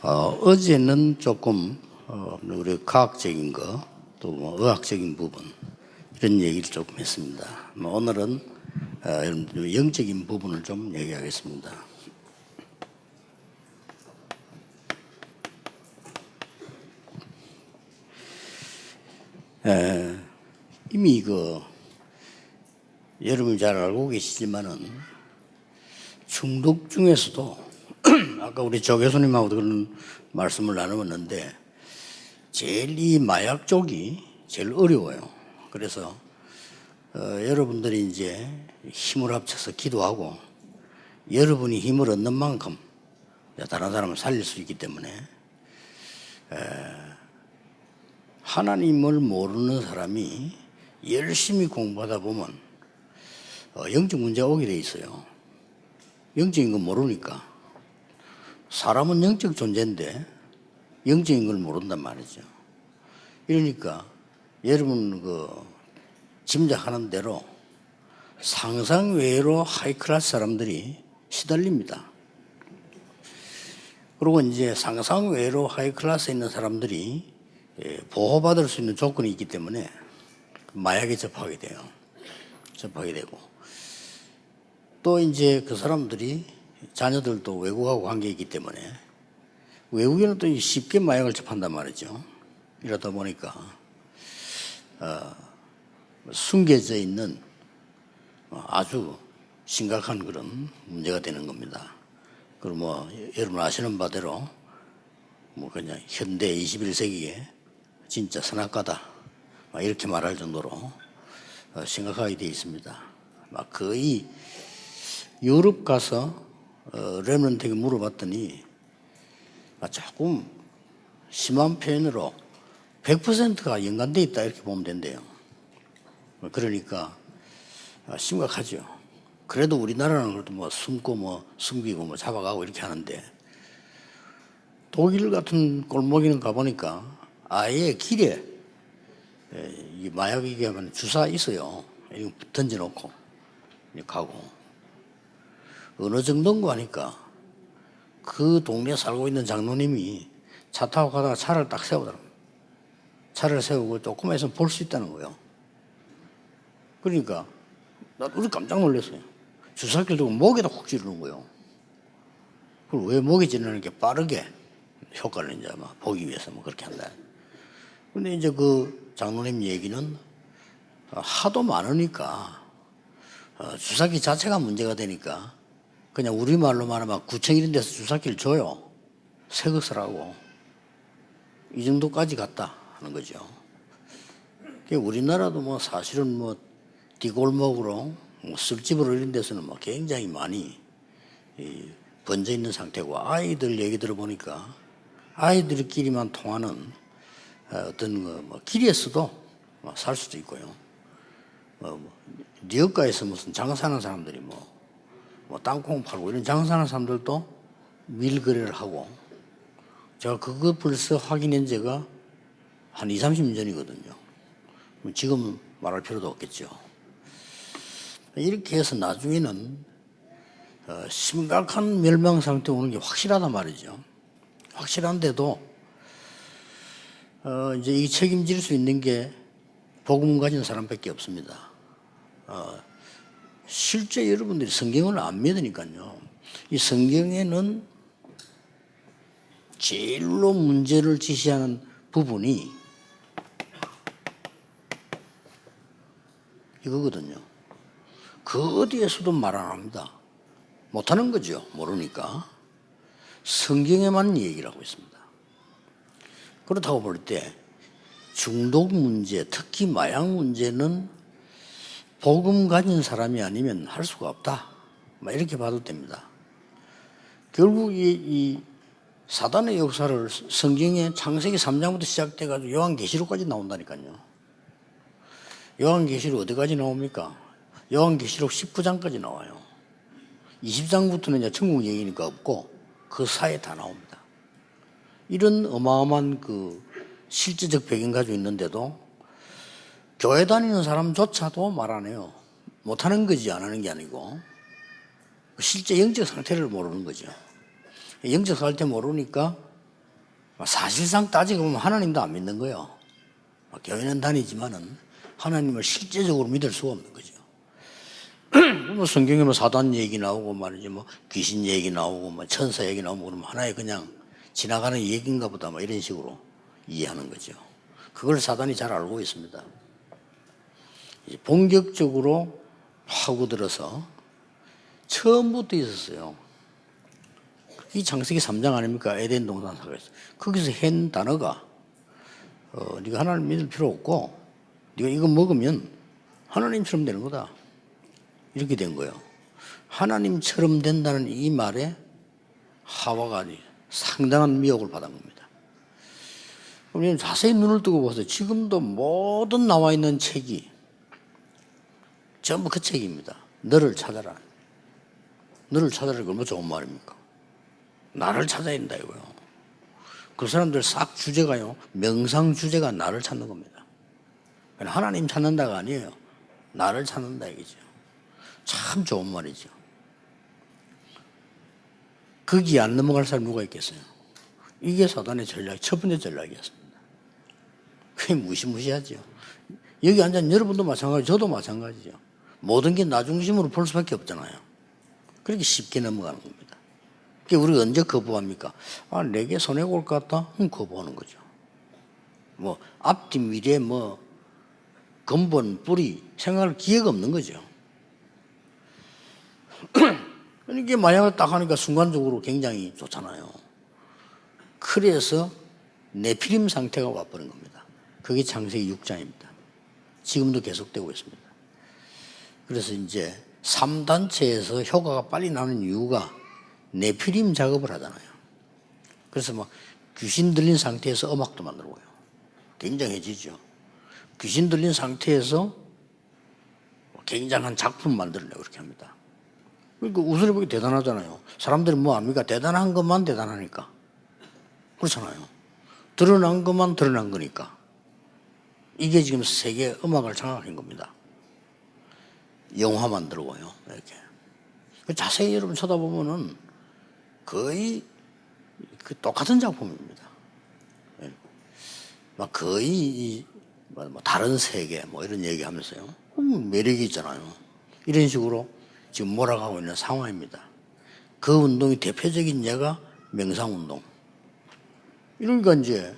어제는 조금 우리 과학적인 거, 또 뭐 의학적인 부분 이런 얘기를 조금 했습니다. 오늘은 영적인 부분을 좀 얘기하겠습니다. 이미 여러분이 잘 알고 계시지만은 중독 중에서도 아까 우리 조 교수님하고도 그런 말씀을 나누었는데 제일 이 마약 쪽이 제일 어려워요. 그래서 여러분들이 이제 힘을 합쳐서 기도하고 여러분이 힘을 얻는 만큼 다른 사람을 살릴 수 있기 때문에 하나님을 모르는 사람이 열심히 공부하다 보면 영적 문제가 오게 돼 있어요. 영적인 거 모르니까. 사람은 영적 존재인데 영적인 걸 모른단 말이죠. 이러니까 여러분 짐작하는 대로 상상 외로 하이클래스 사람들이 시달립니다. 그리고 이제 상상 외로 하이클래스에 있는 사람들이 보호받을 수 있는 조건이 있기 때문에 마약에 접하게 돼요. 접하게 되고 또 이제 그 사람들이 자녀들도 외국하고 관계 있기 때문에 외국인은 또 쉽게 마약을 접한단 말이죠. 이러다 보니까 숨겨져 있는 아주 심각한 그런 문제가 되는 겁니다. 그리고 여러분 아시는 바대로 그냥 현대 21세기에 진짜 선악과다 이렇게 말할 정도로 심각하게 되어 있습니다. 거의 유럽 가서 렘넌트에게 물어봤더니 조금 심한 표현으로 100%가 연관되어 있다 이렇게 보면 된대요. 그러니까 심각하죠. 그래도 우리나라는 그래도 숨고 숨기고 잡아가고 이렇게 하는데 독일 같은 골목에는 가보니까 아예 길에 이 마약 얘기하면 주사 있어요. 이거 던져놓고 가고 어느 정도인가 하니까 그 동네에 살고 있는 장로님이 차 타고 가다가 차를 딱 세우더라고요. 차를 세우고 조금만 있으면 볼 수 있다는 거예요. 그러니까 우리 깜짝 놀랐어요. 주사기를 들고 목에다 훅 찌르는 거예요. 그걸 왜 목에 찌르는 게 빠르게 효과를 이제 보기 위해서 그렇게 한다. 근데 이제 그 장로님 얘기는 하도 많으니까 주사기 자체가 문제가 되니까 그냥 우리말로 말하면 구청 이런 데서 주사기를 줘요. 새 것을 하고. 이 정도까지 갔다 하는 거죠. 우리나라도 사실은 뒷골목으로 술집으로 이런 데서는 굉장히 많이 번져 있는 상태고 아이들 얘기 들어보니까 아이들끼리만 통하는 어떤 길에서도 살 수도 있고요. 뉴욕가에서 무슨 장사하는 사람들이 땅콩 팔고 이런 장사하는 사람들도 밀거래를 하고 제가 그거 벌써 확인한 지가 한 20, 30년 전이거든요. 지금 말할 필요도 없겠죠. 이렇게 해서 나중에는 심각한 멸망 상태에 오는 게 확실하단 말이죠. 확실한데도 이제 이 책임질 수 있는 게 복음 가진 사람밖에 없습니다. 실제 여러분들이 성경을 안 믿으니까요. 이 성경에는 제일로 문제를 지시하는 부분이 이거거든요. 그 어디에서도 말 안 합니다. 못하는 거죠. 모르니까. 성경에만 얘기를 하고 있습니다. 그렇다고 볼 때 중독 문제, 특히 마약 문제는 복음 가진 사람이 아니면 할 수가 없다. 이렇게 봐도 됩니다. 결국 이 사단의 역사를 성경에 창세기 3장부터 시작돼가지고 요한계시록까지 나온다니까요. 요한계시록 어디까지 나옵니까? 요한계시록 19장까지 나와요. 20장부터는 이제 천국 얘기니까 없고 그 사이에 다 나옵니다. 이런 어마어마한 실제적 배경 가지고 있는데도 교회 다니는 사람조차도 말 안 해요. 못하는 거지 안 하는 게 아니고 실제 영적 상태를 모르는 거죠. 영적 상태 모르니까 사실상 따지고 보면 하나님도 안 믿는 거예요. 교회는 다니지만은 하나님을 실제적으로 믿을 수가 없는 거죠. 뭐 성경에 뭐 사단 얘기 나오고 말이지 뭐 귀신 얘기 나오고 뭐 천사 얘기 나오고 그러면 하나의 그냥 지나가는 얘기인가 보다 뭐 이런 식으로 이해하는 거죠. 그걸 사단이 잘 알고 있습니다. 이제 본격적으로 파고들어서 처음부터 있었어요. 이 창세기 3장 아닙니까? 에덴 동산 사과에서. 거기서 한 단어가 네가 하나님 믿을 필요 없고 네가 이거 먹으면 하나님처럼 되는 거다. 이렇게 된 거예요. 하나님처럼 된다는 이 말에 하와가 상당한 미혹을 받은 겁니다. 그럼 자세히 눈을 뜨고 보세요. 지금도 모든 나와 있는 책이 전부 그 책입니다. 너를 찾아라. 너를 찾아라. 얼마나 좋은 말입니까? 나를 찾아야 된다 이거요. 그 사람들 싹 주제가요. 명상 주제가 나를 찾는 겁니다. 하나님 찾는다가 아니에요. 나를 찾는다 이거죠. 참 좋은 말이죠. 거기 안 넘어갈 사람 누가 있겠어요? 이게 사단의 전략, 첫 번째 전략이었습니다. 그게 무시무시하죠. 여기 앉은 여러분도 마찬가지, 저도 마찬가지죠. 모든 게 나 중심으로 볼 수밖에 없잖아요. 그렇게 쉽게 넘어가는 겁니다. 그게 우리가 언제 거부합니까? 내게 손해가 올 것 같다? 거부하는 거죠. 뭐, 앞뒤 미래, 뭐, 근본, 뿌리, 생각할 기회가 없는 거죠. 이게 마약을 딱 하니까 순간적으로 굉장히 좋잖아요. 그래서 네피림 상태가 와버린 겁니다. 그게 창세기 6장입니다. 지금도 계속되고 있습니다. 그래서 이제 3단체에서 효과가 빨리 나는 이유가 네피림 작업을 하잖아요. 그래서 막 귀신 들린 상태에서 음악도 만들고요. 굉장해지죠. 귀신 들린 상태에서 굉장한 작품 만들려고 그렇게 합니다. 그러니까 우선해 보기 대단하잖아요. 사람들이 뭐 압니까? 대단한 것만 대단하니까. 그렇잖아요. 드러난 것만 드러난 거니까. 이게 지금 세계 음악을 장악한 겁니다. 영화 만들고요. 이렇게. 자세히 여러분 쳐다보면은 거의 그 똑같은 작품입니다. 막 거의 뭐 다른 세계 뭐 이런 얘기 하면서요. 매력이 있잖아요. 이런 식으로 지금 몰아가고 있는 상황입니다. 그 운동이 대표적인 예가 명상운동. 이러니까 이제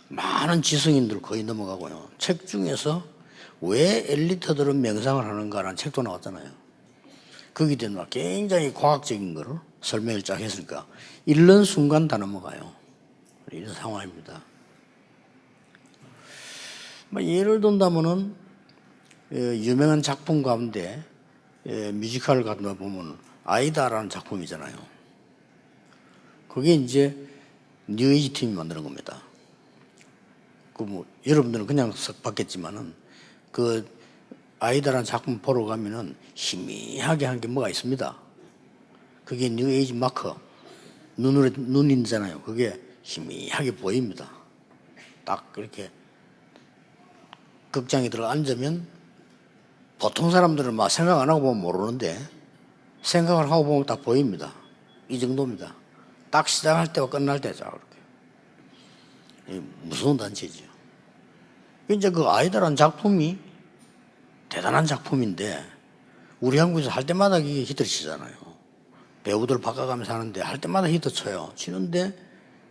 많은 지성인들 거의 넘어가고요. 책 중에서 왜 엘리트들은 명상을 하는가라는 책도 나왔잖아요. 거기에 막 굉장히 과학적인 거를 설명을 쫙 했으니까 읽는 순간 다 넘어가요. 이런 상황입니다. 예를 든다면은 유명한 작품 가운데 뮤지컬 같은 거 보면 아이다라는 작품이잖아요. 그게 이제 뉴에이지 팀이 만드는 겁니다. 그 뭐 여러분들은 그냥 썩 봤겠지만은 그 아이다라는 작품 보러 가면은 희미하게 한 게 뭐가 있습니다. 그게 뉴에이지 마커 눈이잖아요. 그게 희미하게 보입니다. 딱 그렇게 극장에 들어 앉으면 보통 사람들은 막 생각 안 하고 보면 모르는데 생각을 하고 보면 딱 보입니다. 이 정도입니다. 딱 시작할 때와 끝날 때죠. 그렇게. 무서운 단체죠. 이제 그 아이다라는 작품이 대단한 작품인데 우리 한국에서 할 때마다 이게 히트를 치잖아요. 배우들 바꿔가면서 하는데 할 때마다 히트 쳐요. 치는데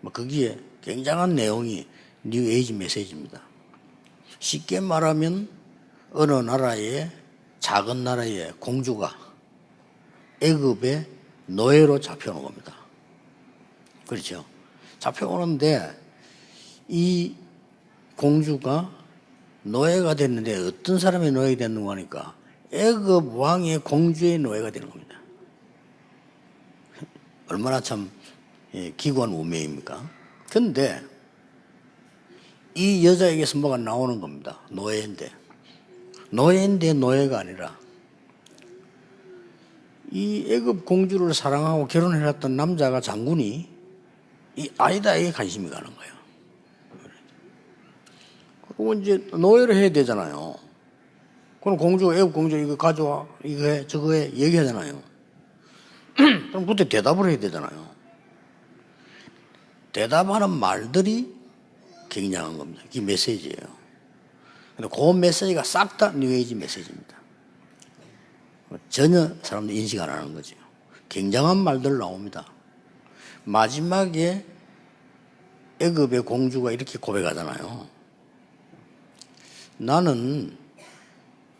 뭐 거기에 굉장한 내용이 뉴에이지 메시지입니다. 쉽게 말하면 어느 나라의 작은 나라의 공주가 애굽의 노예로 잡혀오는 겁니다. 그렇죠. 잡혀오는데 이 공주가 노예가 됐는데 어떤 사람의 노예가 됐는가 하니까 애굽 왕의 공주의 노예가 되는 겁니다. 얼마나 참 기구한 운명입니까? 그런데 이 여자에게서 뭐가 나오는 겁니다. 노예인데 노예가 아니라 이 애굽 공주를 사랑하고 결혼해놨던 남자가 장군이 이 아이다에게 관심이 가는 거예요. 그리고 이제 노예를 해야 되잖아요. 그럼 공주가 애굽 공주 이거 가져와 이거 해 저거 해 얘기하잖아요. 그럼 그때 대답을 해야 되잖아요. 대답하는 말들이 굉장한 겁니다. 그게 메시지예요. 근데 그 메시지가 싹 다 뉴에이지 메시지입니다. 전혀 사람들이 인식 안 하는 거죠. 굉장한 말들 나옵니다. 마지막에 애굽의 공주가 이렇게 고백하잖아요. 나는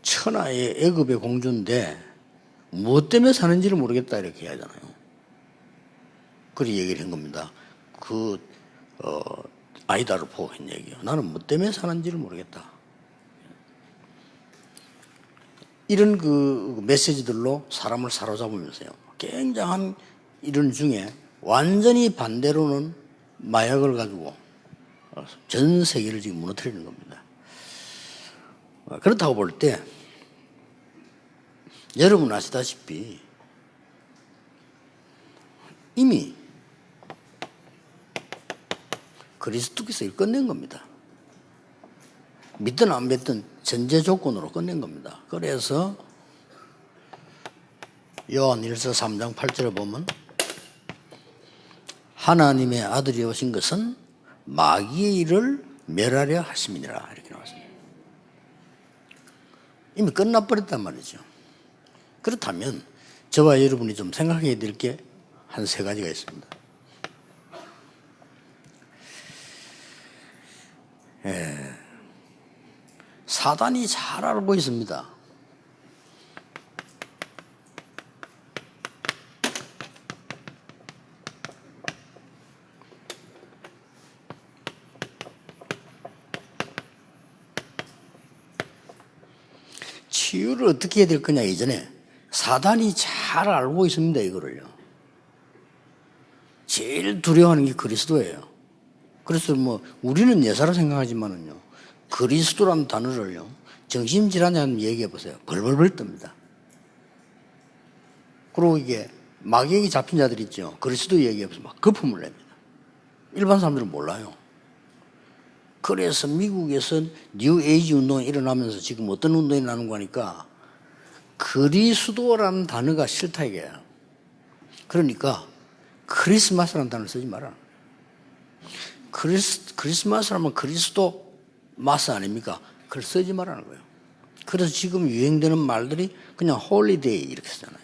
천하의 애굽의 공주인데 무엇 때문에 사는지를 모르겠다 이렇게 하잖아요. 그렇게 얘기를 한 겁니다. 아이다를 보고 한 얘기예요. 나는 무엇 때문에 사는지를 모르겠다. 이런 그 메시지들로 사람을 사로잡으면서요. 굉장한 이런 중에 완전히 반대로는 마약을 가지고 전 세계를 지금 무너뜨리는 겁니다. 그렇다고 볼 때 여러분 아시다시피 이미 그리스도께서 이걸 끝낸 겁니다. 믿든 안 믿든 전제 조건으로 끝낸 겁니다. 그래서 요한일서 3장 8절에 보면 하나님의 아들이 오신 것은 마귀의 일을 멸하려 하심이니라 이렇게 나왔습니다. 이미 끝나버렸단 말이죠. 그렇다면 저와 여러분이 좀 생각해야 될 게 한 세 가지가 있습니다. 사단이 잘 알고 있습니다. 치유를 어떻게 해야 될 거냐 이전에 사단이 잘 알고 있습니다. 이거를요. 제일 두려워하는 게 그리스도예요. 그래서 뭐 우리는 예사로 생각하지만은요. 그리스도라는 단어를요. 정신질환자는 얘기해 보세요. 벌벌벌 뜹니다. 그리고 이게 마귀에게 잡힌 자들 있죠. 그리스도 얘기해 보세요. 막 거품을 냅니다. 일반 사람들은 몰라요. 그래서 미국에서 뉴 에이지 운동이 일어나면서 지금 어떤 운동이 나는 거니까 그리스도라는 단어가 싫다 이게요. 그러니까 크리스마스라는 단어를 쓰지 마라. 크리스마스라면 그리스도 마스 아닙니까? 그걸 쓰지 말라는 거예요. 그래서 지금 유행되는 말들이 그냥 홀리데이 이렇게 쓰잖아요.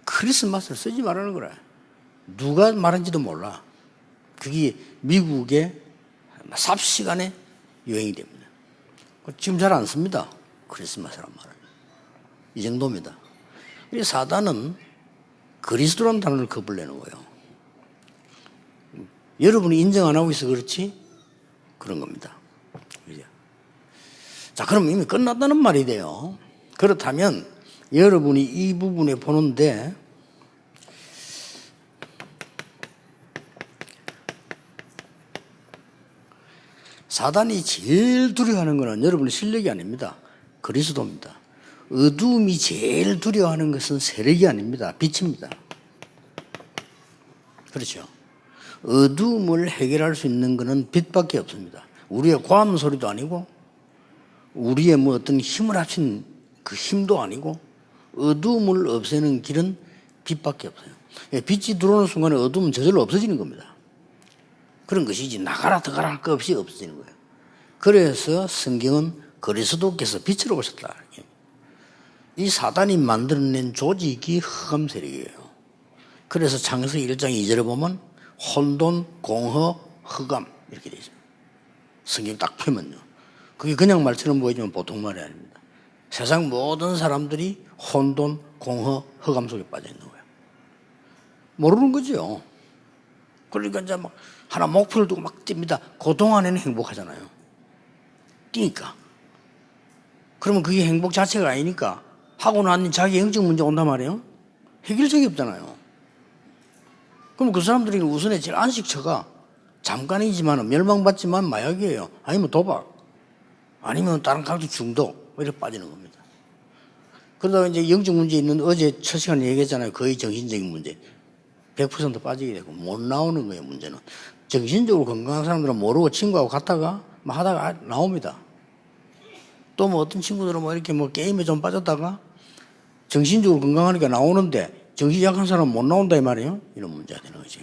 크리스마스를 쓰지 말라는 거라. 누가 말한지도 몰라. 그게 미국의 삽시간에 유행이 됩니다. 지금 잘 안 씁니다. 크리스마스란 말은. 이 정도입니다. 사단은 그리스도라는 단어를 겁을 내는 거예요. 여러분이 인정 안 하고 있어 그렇지? 그런 겁니다. 자, 그럼 이미 끝났다는 말이 돼요. 그렇다면 여러분이 이 부분에 보는데 사단이 제일 두려워하는 것은 여러분의 실력이 아닙니다. 그리스도입니다. 어두움이 제일 두려워하는 것은 세력이 아닙니다. 빛입니다. 그렇죠. 어두움을 해결할 수 있는 것은 빛밖에 없습니다. 우리의 고함 소리도 아니고 우리의 뭐 어떤 힘을 합친 그 힘도 아니고 어두움을 없애는 길은 빛밖에 없어요. 빛이 들어오는 순간에 어두움은 저절로 없어지는 겁니다. 그런 것이지 나가라 들어가라 할 것 없이 없어지는 거예요. 그래서 성경은 그리스도께서 빛으로 오셨다. 이 사단이 만들어낸 조직이 흑암 세력이에요. 그래서 창세기 1장 2절에 보면 혼돈, 공허, 흑암 이렇게 되어 있습니다. 성경 딱 펴면요. 그게 그냥 말처럼 보이지만 보통 말이 아닙니다. 세상 모든 사람들이 혼돈, 공허, 흑암 속에 빠져 있는 거예요. 모르는 거죠. 그러니까 이제 막 하나 목표를 두고 막 뜁니다. 그 동안에는 행복하잖아요. 뛰니까. 그러면 그게 행복 자체가 아니니까 하고 나니 자기 영적 문제 온단 말이에요. 해결책이 없잖아요. 그럼 그 사람들이 우선에 제일 안식처가 잠깐이지만 멸망받지만 마약이에요. 아니면 도박. 아니면 다른 각종 중독. 이렇게 빠지는 겁니다. 그러다가 이제 영적 문제 있는 어제 첫 시간에 얘기했잖아요. 거의 정신적인 문제. 100% 빠지게 되고 못 나오는 거예요. 문제는. 정신적으로 건강한 사람들은 모르고 친구하고 갔다가 뭐 하다가 나옵니다. 또 뭐 어떤 친구들은 뭐 이렇게 뭐 게임에 좀 빠졌다가 정신적으로 건강하니까 나오는데 정신 약한 사람은 못 나온다 이 말이에요. 이런 문제가 되는 거지.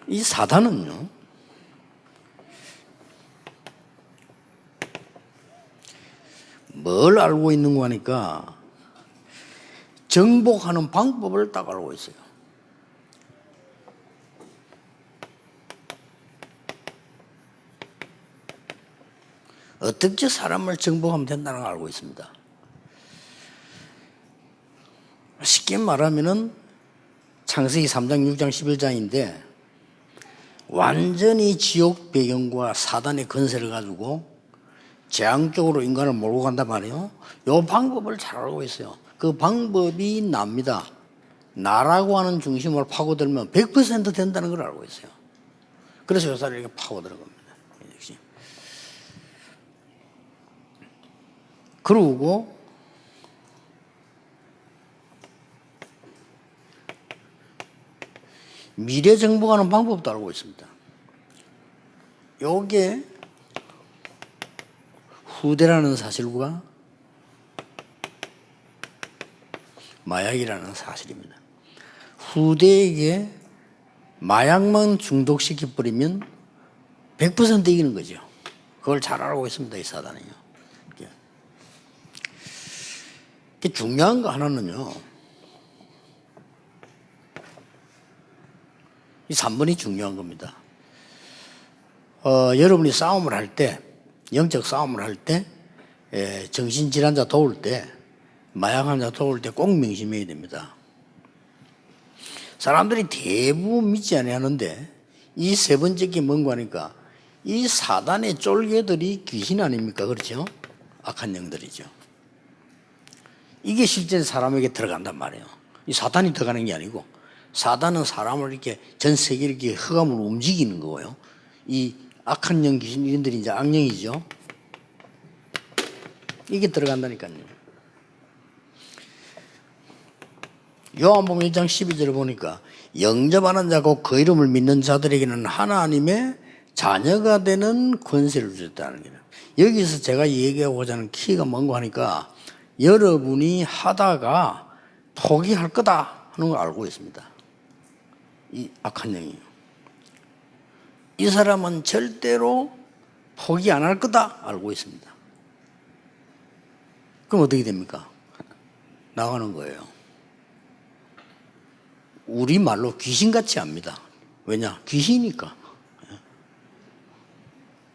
이 사단은요, 뭘 알고 있는 거 하니까 정복하는 방법을 딱 알고 있어요. 어떻게 사람을 정복하면 된다는 걸 알고 있습니다. 쉽게 말하면은 창세기 3장, 6장, 11장인데 완전히 지옥 배경과 사단의 건세를 가지고 재앙 쪽으로 인간을 몰고 간단 말이에요. 이 방법을 잘 알고 있어요. 그 방법이 납니다. 나라고 하는 중심을 파고들면 100% 된다는 걸 알고 있어요. 그래서 요사를 이렇게 파고들은 겁니다. 그러고 미래 정복하는 방법도 알고 있습니다. 요게 후대라는 사실과 마약이라는 사실입니다. 후대에게 마약만 중독시켜버리면 100% 이기는 거죠. 그걸 잘 알고 있습니다, 이 사단은요. 중요한 거 하나는요, 이 3번이 중요한 겁니다. 여러분이 싸움을 할 때, 영적 싸움을 할 때, 정신질환자 도울 때, 마약 환자 도울 때 꼭 명심해야 됩니다. 사람들이 대부분 믿지 않아하는데 이 세 번째 게 뭔가 하니까 이 사단의 쫄개들이 귀신 아닙니까? 그렇죠? 악한 영들이죠. 이게 실제 사람에게 들어간단 말이에요. 이 사단이 들어가는 게 아니고 사단은 사람을 이렇게 전 세계를 이렇게 흑암으로 움직이는 거예요. 이 악한 영 귀신 이런들이 이제 악령이죠. 이게 들어간다니까요. 요한복음 1장 12절을 보니까 영접하는 자고 그 이름을 믿는 자들에게는 하나님의 자녀가 되는 권세를 주셨다는 거예요. 여기서 제가 얘기하고자 하는 키가 뭔가 하니까 여러분이 하다가 포기할 거다 하는 걸 알고 있습니다. 이 악한 영이요. 이 사람은 절대로 포기 안 할 거다 알고 있습니다. 그럼 어떻게 됩니까? 나가는 거예요. 우리말로 귀신같이 합니다. 왜냐? 귀신이니까.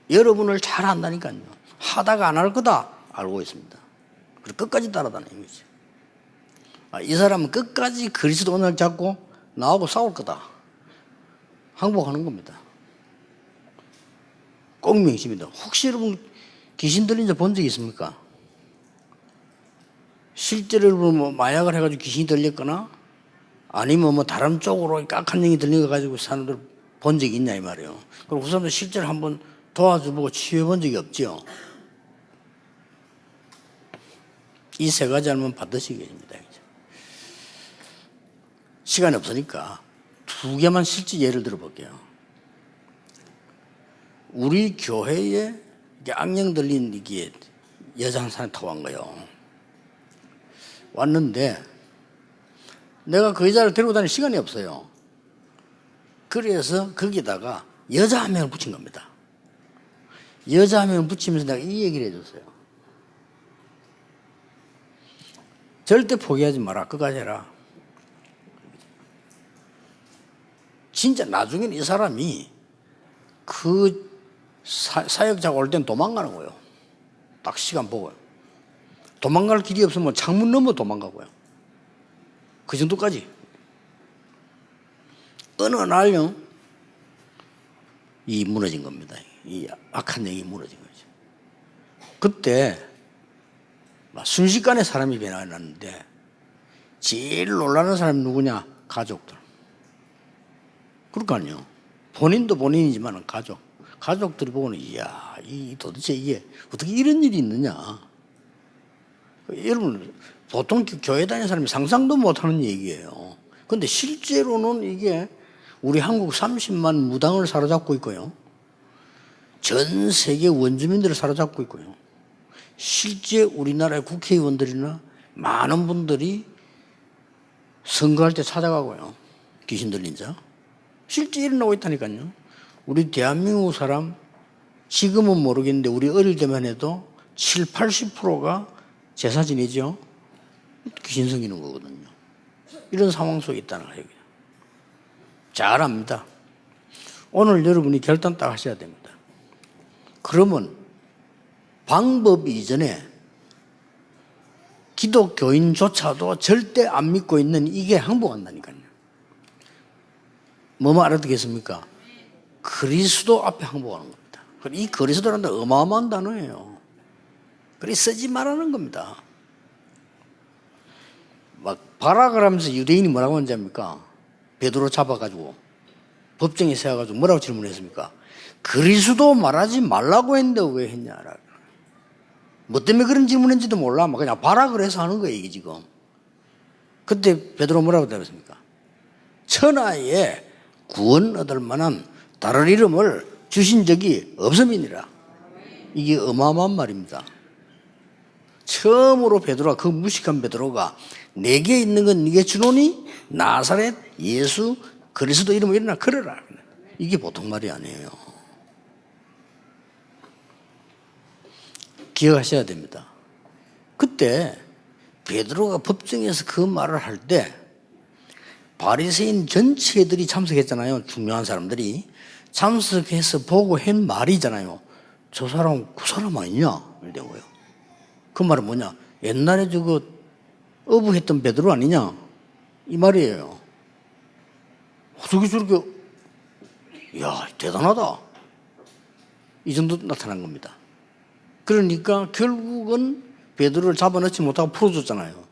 여러분을 잘 안다니까요. 하다가 안 할 거다 알고 있습니다. 그리고 끝까지 따라다니는 거죠. 이 사람은 끝까지 그리스도 언약을 잡고 나하고 싸울 거다. 항복하는 겁니다. 꼭 명심입니다. 혹시 여러분 귀신 들린 자 본 적 있습니까? 실제로 여러분 뭐 마약을 해가지고 귀신이 들렸거나 아니면 뭐 다른 쪽으로 악한 영이 들려가지고 사람들 본 적이 있냐 이 말이에요. 그리고 그 사람들 실제로 한번 도와줘보고 치유해 본 적이 없죠. 이 세 가지 알면 반드시 계십니다. 시간이 없으니까 두 개만 실제 예를 들어 볼게요. 우리 교회에 악령 들린 이게 여자 한 사람이 타고 온 거예요. 왔는데 내가 그 여자를 데리고 다닐 시간이 없어요. 그래서 거기다가 여자 한 명을 붙인 겁니다. 여자 한 명을 붙이면서 내가 이 얘기를 해줬어요. 절대 포기하지 마라. 끝까지 해라. 진짜 나중에는 이 사람이 그 사역자가 올 땐 도망가는 거예요. 딱 시간 보고요. 도망갈 길이 없으면 창문 넘어 도망가고요. 그 정도까지. 어느 날요, 이 무너진 겁니다. 이 악한 영이 무너진 거죠. 그때 순식간에 사람이 변화났는데 제일 놀라는 사람이 누구냐? 가족들. 그러니까요. 본인도 본인이지만 가족들이 보고는 이야, 도대체 이게 어떻게 이런 일이 있느냐. 여러분 보통 교회 다니는 사람이 상상도 못하는 얘기예요. 그런데 실제로는 이게 우리 한국 30만 무당을 사로잡고 있고요. 전 세계 원주민들을 사로잡고 있고요. 실제 우리나라의 국회의원들이나 많은 분들이 선거할 때 찾아가고요. 귀신 들린 자. 실제 일어나고 있다니까요. 우리 대한민국 사람 지금은 모르겠는데 우리 어릴 때만 해도 7, 80%가 제사 지내죠. 귀신 생기는 거거든요. 이런 상황 속에 있다는 거예요. 잘 압니다. 오늘 여러분이 결단 딱 하셔야 됩니다. 그러면 방법 이전에 기독교인조차도 절대 안 믿고 있는 이게 항복한다니까요. 뭐만 알아듣겠습니까? 그리스도 앞에 항복하는 겁니다. 이 그리스도라는 게 어마어마한 단어예요. 그리 쓰지 말라는 겁니다. 막 발악을 하면서 유대인이 뭐라고 하는지 압니까? 베드로 잡아가지고 법정에 세워가지고 뭐라고 질문했습니까? 그리스도 말하지 말라고 했는데 왜 했냐라고. 뭐 때문에 그런 질문했는지도 몰라. 막 그냥 발악을 해서 하는 거예요, 이게 지금. 그때 베드로 뭐라고 대답했습니까? 천하에 구원 얻을 만한 다른 이름을 주신 적이 없음이니라. 이게 어마어마한 말입니다. 처음으로 베드로가, 그 무식한 베드로가 내게 있는 건 네게 주노니 나사렛 예수 그리스도 이름으로 일어나 걸어라. 이게 보통 말이 아니에요. 기억하셔야 됩니다. 그때 베드로가 법정에서 그 말을 할 때 바리새인 전체들이 참석했잖아요. 중요한 사람들이 참석해서 보고 한 말이잖아요. 저 사람 그 사람 아니냐? 이런 거예요. 그 말은 뭐냐? 옛날에 저거 어부했던 베드로 아니냐? 이 말이에요. 어떻게 저렇게, 야, 대단하다. 이 정도 나타난 겁니다. 그러니까 결국은 베드로를 잡아넣지 못하고 풀어줬잖아요.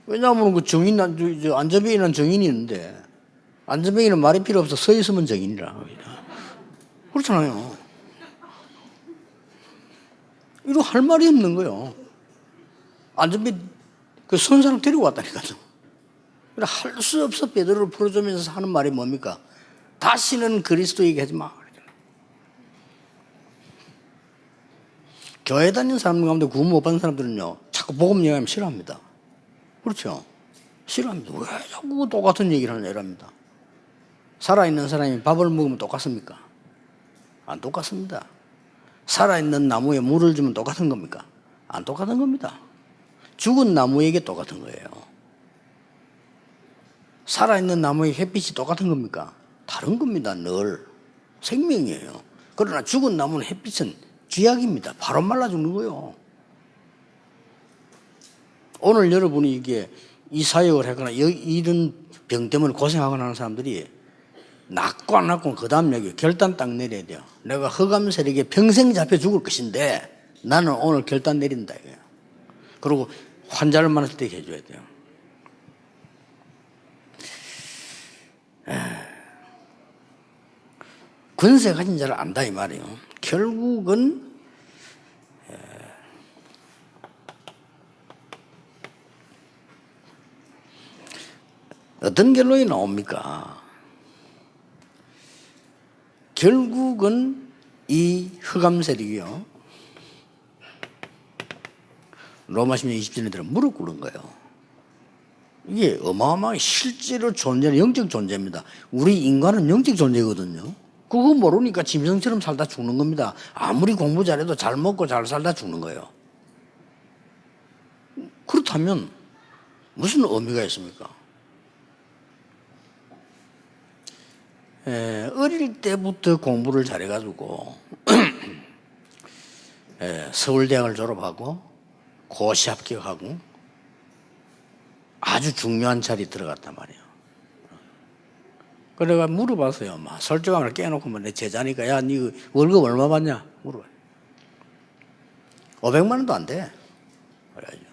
왜냐하면 그 정인, 안전뱅이라는 정인이 있는데, 안전뱅이는 말이 필요 없어. 서 있으면 정인이라. 그렇잖아요. 이거 할 말이 없는 거예요. 안전뱅이, 그 선 사람 데리고 왔다니까요. 할 수 없어 베드로를 풀어주면서 하는 말이 뭡니까? 다시는 그리스도 얘기하지 마. 교회 다니는 사람들 가운데 구원 못 받는 사람들은요, 자꾸 복음 얘기하면 싫어합니다. 그렇죠? 싫어합니다. 왜 자꾸 똑같은 얘기를 하냐 이럽니다. 살아있는 사람이 밥을 먹으면 똑같습니까? 안 똑같습니다. 살아있는 나무에 물을 주면 똑같은 겁니까? 안 똑같은 겁니다. 죽은 나무에게 똑같은 거예요. 살아있는 나무의 햇빛이 똑같은 겁니까? 다른 겁니다. 늘 생명이에요. 그러나 죽은 나무는 햇빛은 쥐약입니다. 바로 말라 죽는 거예요. 오늘 여러분이 이게 이 사역을 하거나 이런 병 때문에 고생하거나 하는 사람들이 낫고 안 낫고 그 다음 여기 결단 딱 내려야 돼요. 내가 흑암 세력에 평생 잡혀 죽을 것인데 나는 오늘 결단 내린다 이거예요. 그리고 환자를 만났을 때 해줘야 돼요. 권세 가진 자를 안다 이 말이에요. 결국은 어떤 결론이 나옵니까? 결국은 이 흑암 세력이요, 로마 10년 20전에 들어 무릎 꿇은 거예요. 이게 어마어마하게 실제로 존재하는 영적 존재입니다. 우리 인간은 영적 존재거든요. 그거 모르니까 짐승처럼 살다 죽는 겁니다. 아무리 공부 잘해도 잘 먹고 잘 살다 죽는 거예요. 그렇다면 무슨 의미가 있습니까? 어릴 때부터 공부를 잘해가지고 서울대학을 졸업하고 고시 합격하고 아주 중요한 자리에 들어갔단 말이에요. 그래가 물어봤어요. 막 설정함을 깨놓고 내 제자니까 야, 니 월급 얼마 받냐? 물어봐요. 500만 원도 안 돼. 그래가지고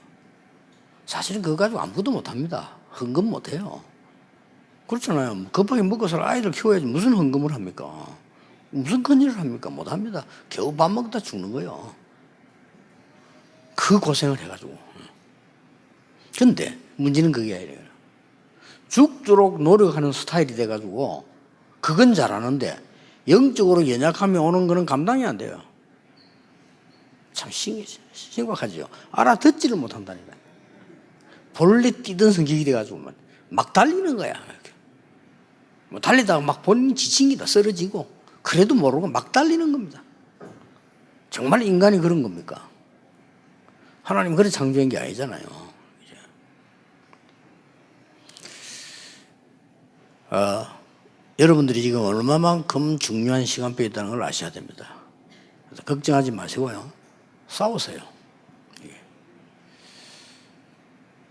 사실은 그거 가지고 아무것도 못합니다. 헌금 못해요. 그렇잖아요. 급하게 먹고 살 아이들 키워야지 무슨 헌금을 합니까? 무슨 큰일을 합니까? 못합니다. 겨우 밥 먹다 죽는 거예요. 그 고생을 해가지고. 근데 문제는 그게 아니에요. 죽도록 노력하는 스타일이 돼가지고 그건 잘하는데 영적으로 연약하면 오는 거는 감당이 안 돼요. 참 심각하죠. 알아듣지를 못한다니까요. 본래 뛰던 성격이 돼가지고 막 달리는 거야. 뭐 달리다가 막 본인 지칩니다. 쓰러지고. 그래도 모르고 막 달리는 겁니다. 정말 인간이 그런 겁니까? 하나님 그런 창조한 게 아니잖아요. 여러분들이 지금 얼마만큼 중요한 시간표에 있다는 걸 아셔야 됩니다. 그래서 걱정하지 마시고요. 싸우세요.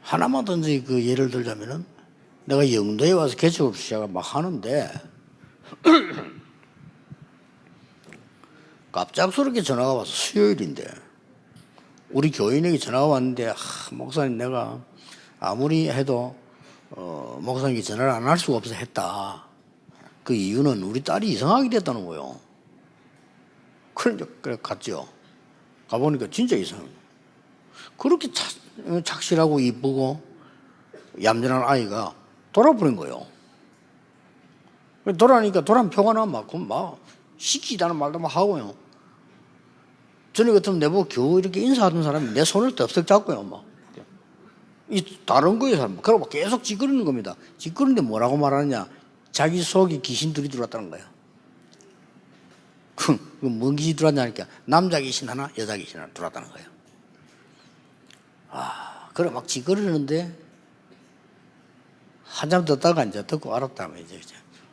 하나만 던져 그 예를 들자면은 내가 영도에 와서 개척을 시작을 막 하는데 갑작스럽게 전화가 와서 수요일인데 우리 교인에게 전화가 왔는데 목사님 내가 아무리 해도 목사님께 전화를 안 할 수가 없어서 했다. 그 이유는 우리 딸이 이상하게 됐다는 거예요. 그래 갔죠. 가보니까 진짜 이상해요. 그렇게 착실하고 이쁘고 얌전한 아이가 돌아버린 거예요. 돌아니까 돌아면 표가 나 막 시키다는 말도 막 하고요. 전에 같으면 내보고 겨우 이렇게 인사하던 사람이 내 손을 덥석 잡고요. 막. 이 다른 거에 사람. 그러고 계속 찌그리는 겁니다. 찌그리는데 뭐라고 말하느냐. 자기 속에 귀신들이 들어왔다는 거예요. 뭔 귀신이 들어왔냐니까 남자 귀신 하나 여자 귀신 하나 들어왔다는 거예요. 그래 막 찌그리는데 한참 듣다가 이제 듣고 알았다면 이제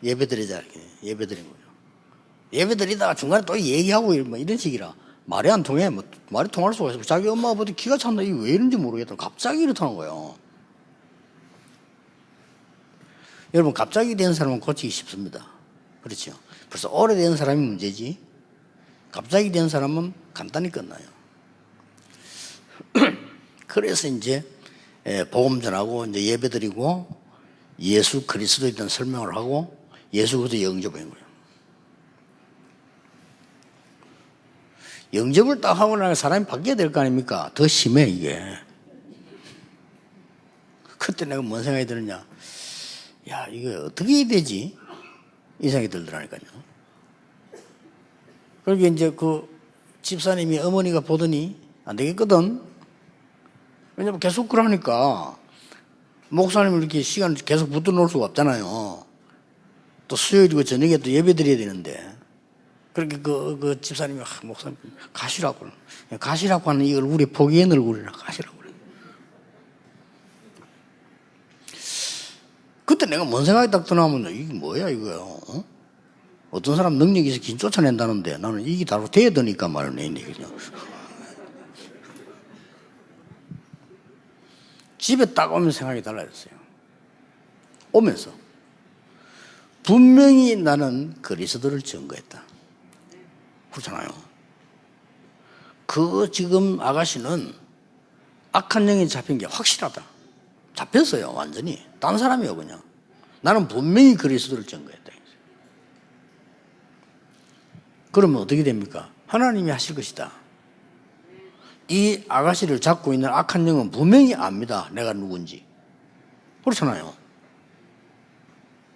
예배 드리자. 예배 드린 거예요. 예배 드리다가 중간에 또 얘기하고 뭐 이런 식이라 말이 안 통해. 뭐 말이 통할 수가 있어. 자기 엄마 아버지 기가 찬다. 이게 왜 이런지 모르겠다. 갑자기 이렇다는 거예요. 여러분 갑자기 된 사람은 고치기 쉽습니다. 그렇죠. 벌써 오래된 사람이 문제지 갑자기 된 사람은 간단히 끝나요. 그래서 이제 복음 전하고 이제 예배 드리고 예수 그리스도에 대한 설명을 하고 예수 그리스도 영접한 거예요. 영접을 딱 하고 나면 사람이 바뀌어야 될 거 아닙니까? 더 심해 이게. 그때 내가 뭔 생각이 드느냐. 야 이거 어떻게 해야 되지? 이 생각이 들더라니까요. 그러게 이제 그 집사님이 어머니가 보더니 안 되겠거든. 왜냐면 계속 그러니까 목사님을 이렇게 시간을 계속 붙들어 놓을 수가 없잖아요. 또 수요일이고 저녁에 또 예배 드려야 되는데. 그렇게 그 집사님이 목사님 가시라고 하는 이 얼굴이 포기한 얼굴이라 가시라고 그래. 그때 내가 뭔 생각이 딱 드나면 이게 뭐야 이거요. 어떤 사람 능력이 있어 긴 쫓아낸다는데 나는 이게 다로 돼야 되니까 말을 내 그냥. 집에 딱 오면 생각이 달라졌어요. 오면서 분명히 나는 그리스도를 증거했다. 그렇잖아요. 그 지금 아가씨는 악한 영에 잡힌 게 확실하다. 잡혔어요 완전히. 딴 사람이요 그냥. 나는 분명히 그리스도를 증거했다. 그러면 어떻게 됩니까? 하나님이 하실 것이다. 이 아가씨를 잡고 있는 악한 영은 분명히 압니다. 내가 누군지. 그렇잖아요.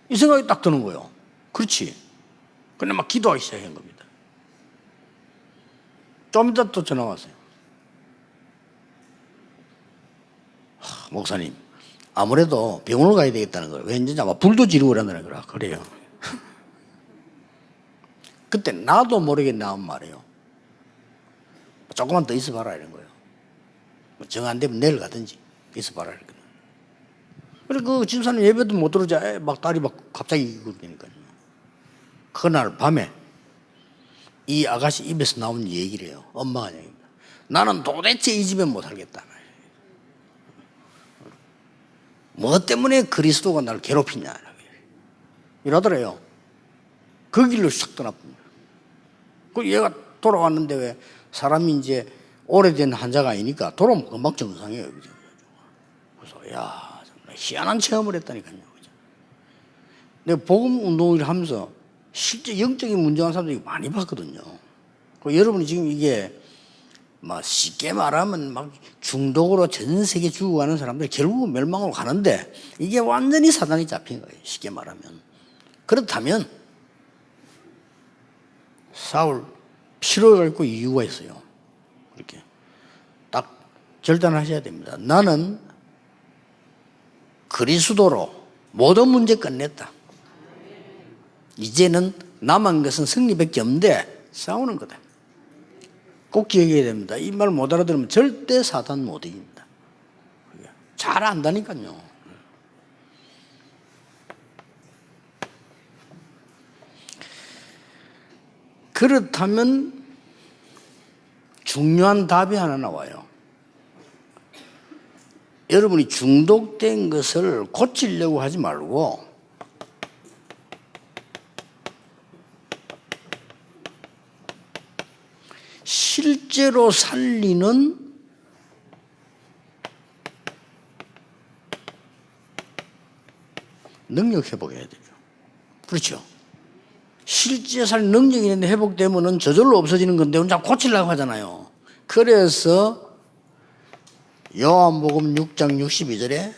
이 생각이 딱 드는 거예요. 그렇지. 근데 막 기도하기 시작한 겁니다. 좀 이따 또 전화 왔어요. 목사님, 아무래도 병원을 가야 되겠다는 거예요. 왠지 아마 불도 지르고 그러는 거라. 그래요. 그때 나도 모르게 나온 말이에요. 조금만 더 있어봐라 이런 거예요. 정 안 되면 내일 가든지 있어봐라 이런 거예요. 그래 그 집사님 예배도 못 들어오자 막 딸이 막 갑자기 그러니까요. 그날 밤에 이 아가씨 입에서 나온 얘기래요. 엄마가 얘기합니다. 나는 도대체 이 집에 못 살겠다. 뭐 때문에 그리스도가 나를 괴롭히냐 이러더래요. 그 길로 싹 떠나봅니다. 그 얘가 돌아왔는데 왜 사람이 이제 오래된 환자가 아니니까 돌아오면 금방 정상이에요. 그래서 야 정말 희한한 체험을 했다니까요. 내가 복음 운동을 하면서 실제 영적인 문제한 사람들이 많이 봤거든요. 여러분이 지금 이게 막 쉽게 말하면 막 중독으로 전 세계 죽어가는 사람들이 결국은 멸망으로 가는데 이게 완전히 사단이 잡힌 거예요. 쉽게 말하면. 그렇다면 싸울 필요가 있고 이유가 있어요. 이렇게 딱 결단하셔야 됩니다. 나는 그리스도로 모든 문제 끝냈다. 이제는 남은 것은 승리밖에 없는데 싸우는 거다. 꼭 기억해야 됩니다. 이 말 못 알아들으면 절대 사단 못 이깁니다. 잘 안다니까요. 그렇다면 중요한 답이 하나 나와요. 여러분이 중독된 것을 고치려고 하지 말고 실제로 살리는 능력 회복해야 되죠. 그렇죠? 실제 살 능력이 있는데 회복되면은 저절로 없어지는 건데 혼자 고치려고 하잖아요. 그래서 요한복음 6장 62절에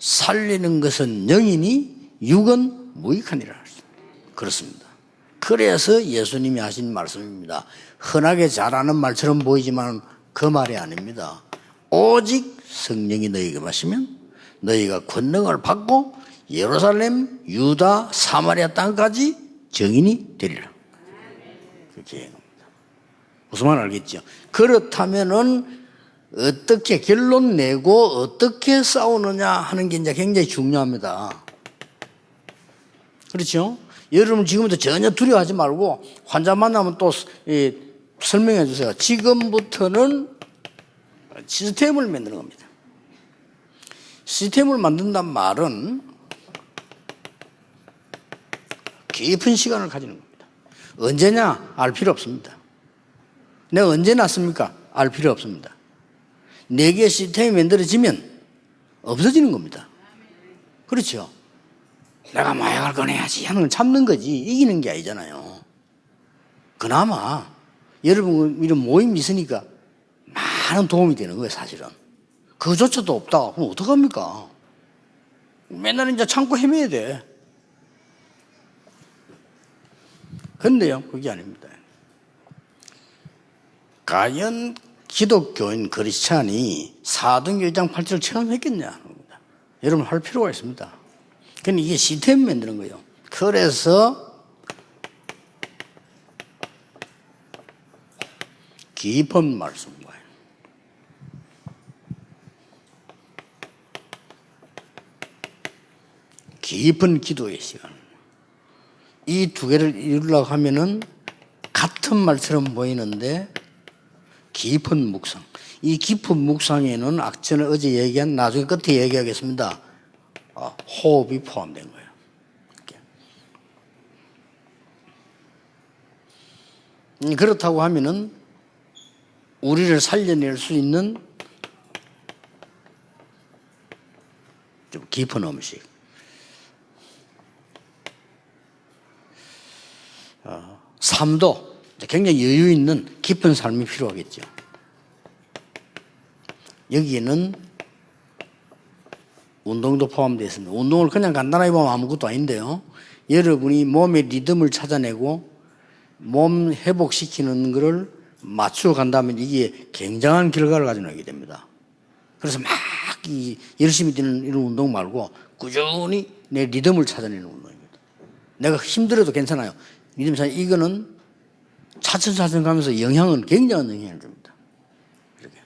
살리는 것은 영이니 육은 무익하니라. 그렇습니다. 그래서 예수님이 하신 말씀입니다. 흔하게 잘하는 말처럼 보이지만 그 말이 아닙니다. 오직 성령이 너희에게 마시면 너희가 권능을 받고 예루살렘, 유다, 사마리아 땅까지 증인이 되리라. 그렇게 얘기합니다. 무슨 말 알겠죠? 그렇다면은 어떻게 결론 내고 어떻게 싸우느냐 하는 게 이제 굉장히 중요합니다. 그렇죠? 여러분 지금부터 전혀 두려워하지 말고 환자 만나면 또 설명해 주세요. 지금부터는 시스템을 만드는 겁니다. 시스템을 만든단 말은 깊은 시간을 가지는 겁니다. 언제냐? 알 필요 없습니다. 내가 언제 났습니까? 알 필요 없습니다. 내게 시스템이 만들어지면 없어지는 겁니다. 그렇죠? 내가 마약을 꺼내야지 하는 건 참는 거지 이기는 게 아니잖아요. 그나마 여러분 이런 모임이 있으니까 많은 도움이 되는 거예요. 사실은 그조차도 없다 그럼 어떡합니까? 맨날 이제 참고 헤매야 돼. 근데요 그게 아닙니다. 과연 기독교인 크리스찬이 사도행전 1장 8절을 체험했겠냐 여러분 할 필요가 있습니다. 그러니까 이게 시스템 만드는 거예요. 그래서 깊은 말씀과 깊은 기도의 시간, 이 두 개를 이루려고 하면은 같은 말처럼 보이는데 깊은 묵상, 이 깊은 묵상에는 저는 어제 얘기한 나중에 끝에 얘기하겠습니다. 호흡이 포함된 거예요. 이렇게. 그렇다고 하면은 우리를 살려낼 수 있는 좀 깊은 음식, 삶도 굉장히 여유 있는 깊은 삶이 필요하겠죠. 여기에는 운동도 포함되어 있습니다. 운동을 그냥 간단하게 보면 아무것도 아닌데요. 여러분이 몸의 리듬을 찾아내고 몸 회복시키는 것을 맞추어 간다면 이게 굉장한 결과를 가져오게 됩니다. 그래서 막 열심히 뛰는 이런 운동 말고 꾸준히 내 리듬을 찾아내는 운동입니다. 내가 힘들어도 괜찮아요. 리듬 찾아 이거는 차츰차츰 가면서 영향은 굉장한 영향을 줍니다. 이렇게.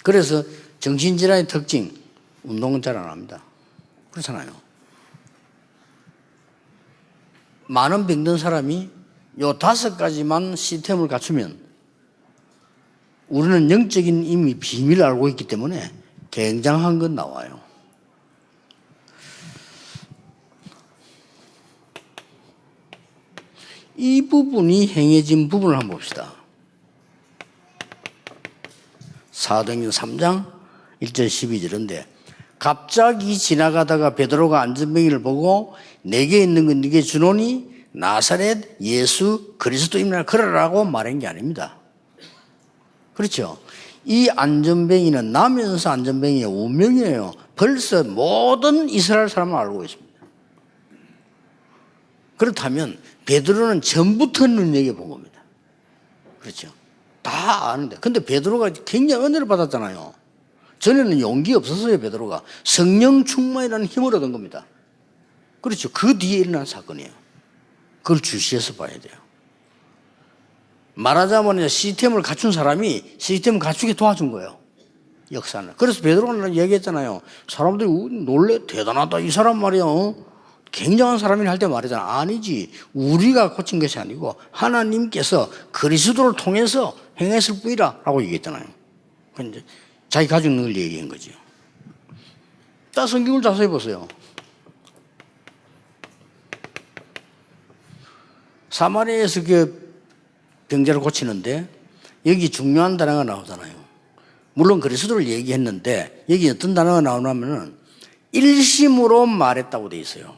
그래서 정신질환의 특징 운동은 잘 안 합니다. 그렇잖아요. 많은 병든 사람이 요 5가지만 시스템을 갖추면 우리는 영적인 이미 비밀을 알고 있기 때문에 굉장한 건 나와요. 이 부분이 행해진 부분을 한번 봅시다. 사도행전 3장 1절 12절인데 갑자기 지나가다가 베드로가 안전뱅이를 보고 내게 있는 건 네게 주노니 나사렛 예수 그리스도입니다. 그러라고 말한 게 아닙니다. 그렇죠? 이 안전뱅이는 나면서 안전뱅이의 운명이에요. 벌써 모든 이스라엘 사람은 알고 있습니다. 그렇다면 베드로는 전부터 눈여겨본 겁니다. 그렇죠? 다 아는데. 근데 베드로가 굉장히 은혜를 받았잖아요. 전에는 용기 없었어요. 베드로가 성령 충만이라는 힘을 얻은 겁니다. 그렇죠. 그 뒤에 일어난 사건이에요. 그걸 주시해서 봐야 돼요. 말하자면 시스템을 갖춘 사람이 시스템을 갖추게 도와준 거예요. 역사는. 그래서 베드로가 얘기했잖아요. 사람들이 놀래 대단하다. 이 사람 말이야. 굉장한 사람이라 할 때 말이잖아. 아니지. 우리가 고친 것이 아니고 하나님께서 그리스도를 통해서 행했을 뿐이라 라고 얘기했잖아요. 근데 자기 가족 능을 얘기한 거죠. 자, 성경을 자세히 보세요. 사마리아에서 그 병자를 고치는데 여기 중요한 단어가 나오잖아요. 물론 그리스도를 얘기했는데 여기 어떤 단어가 나오냐면은 일심으로 말했다고 돼 있어요.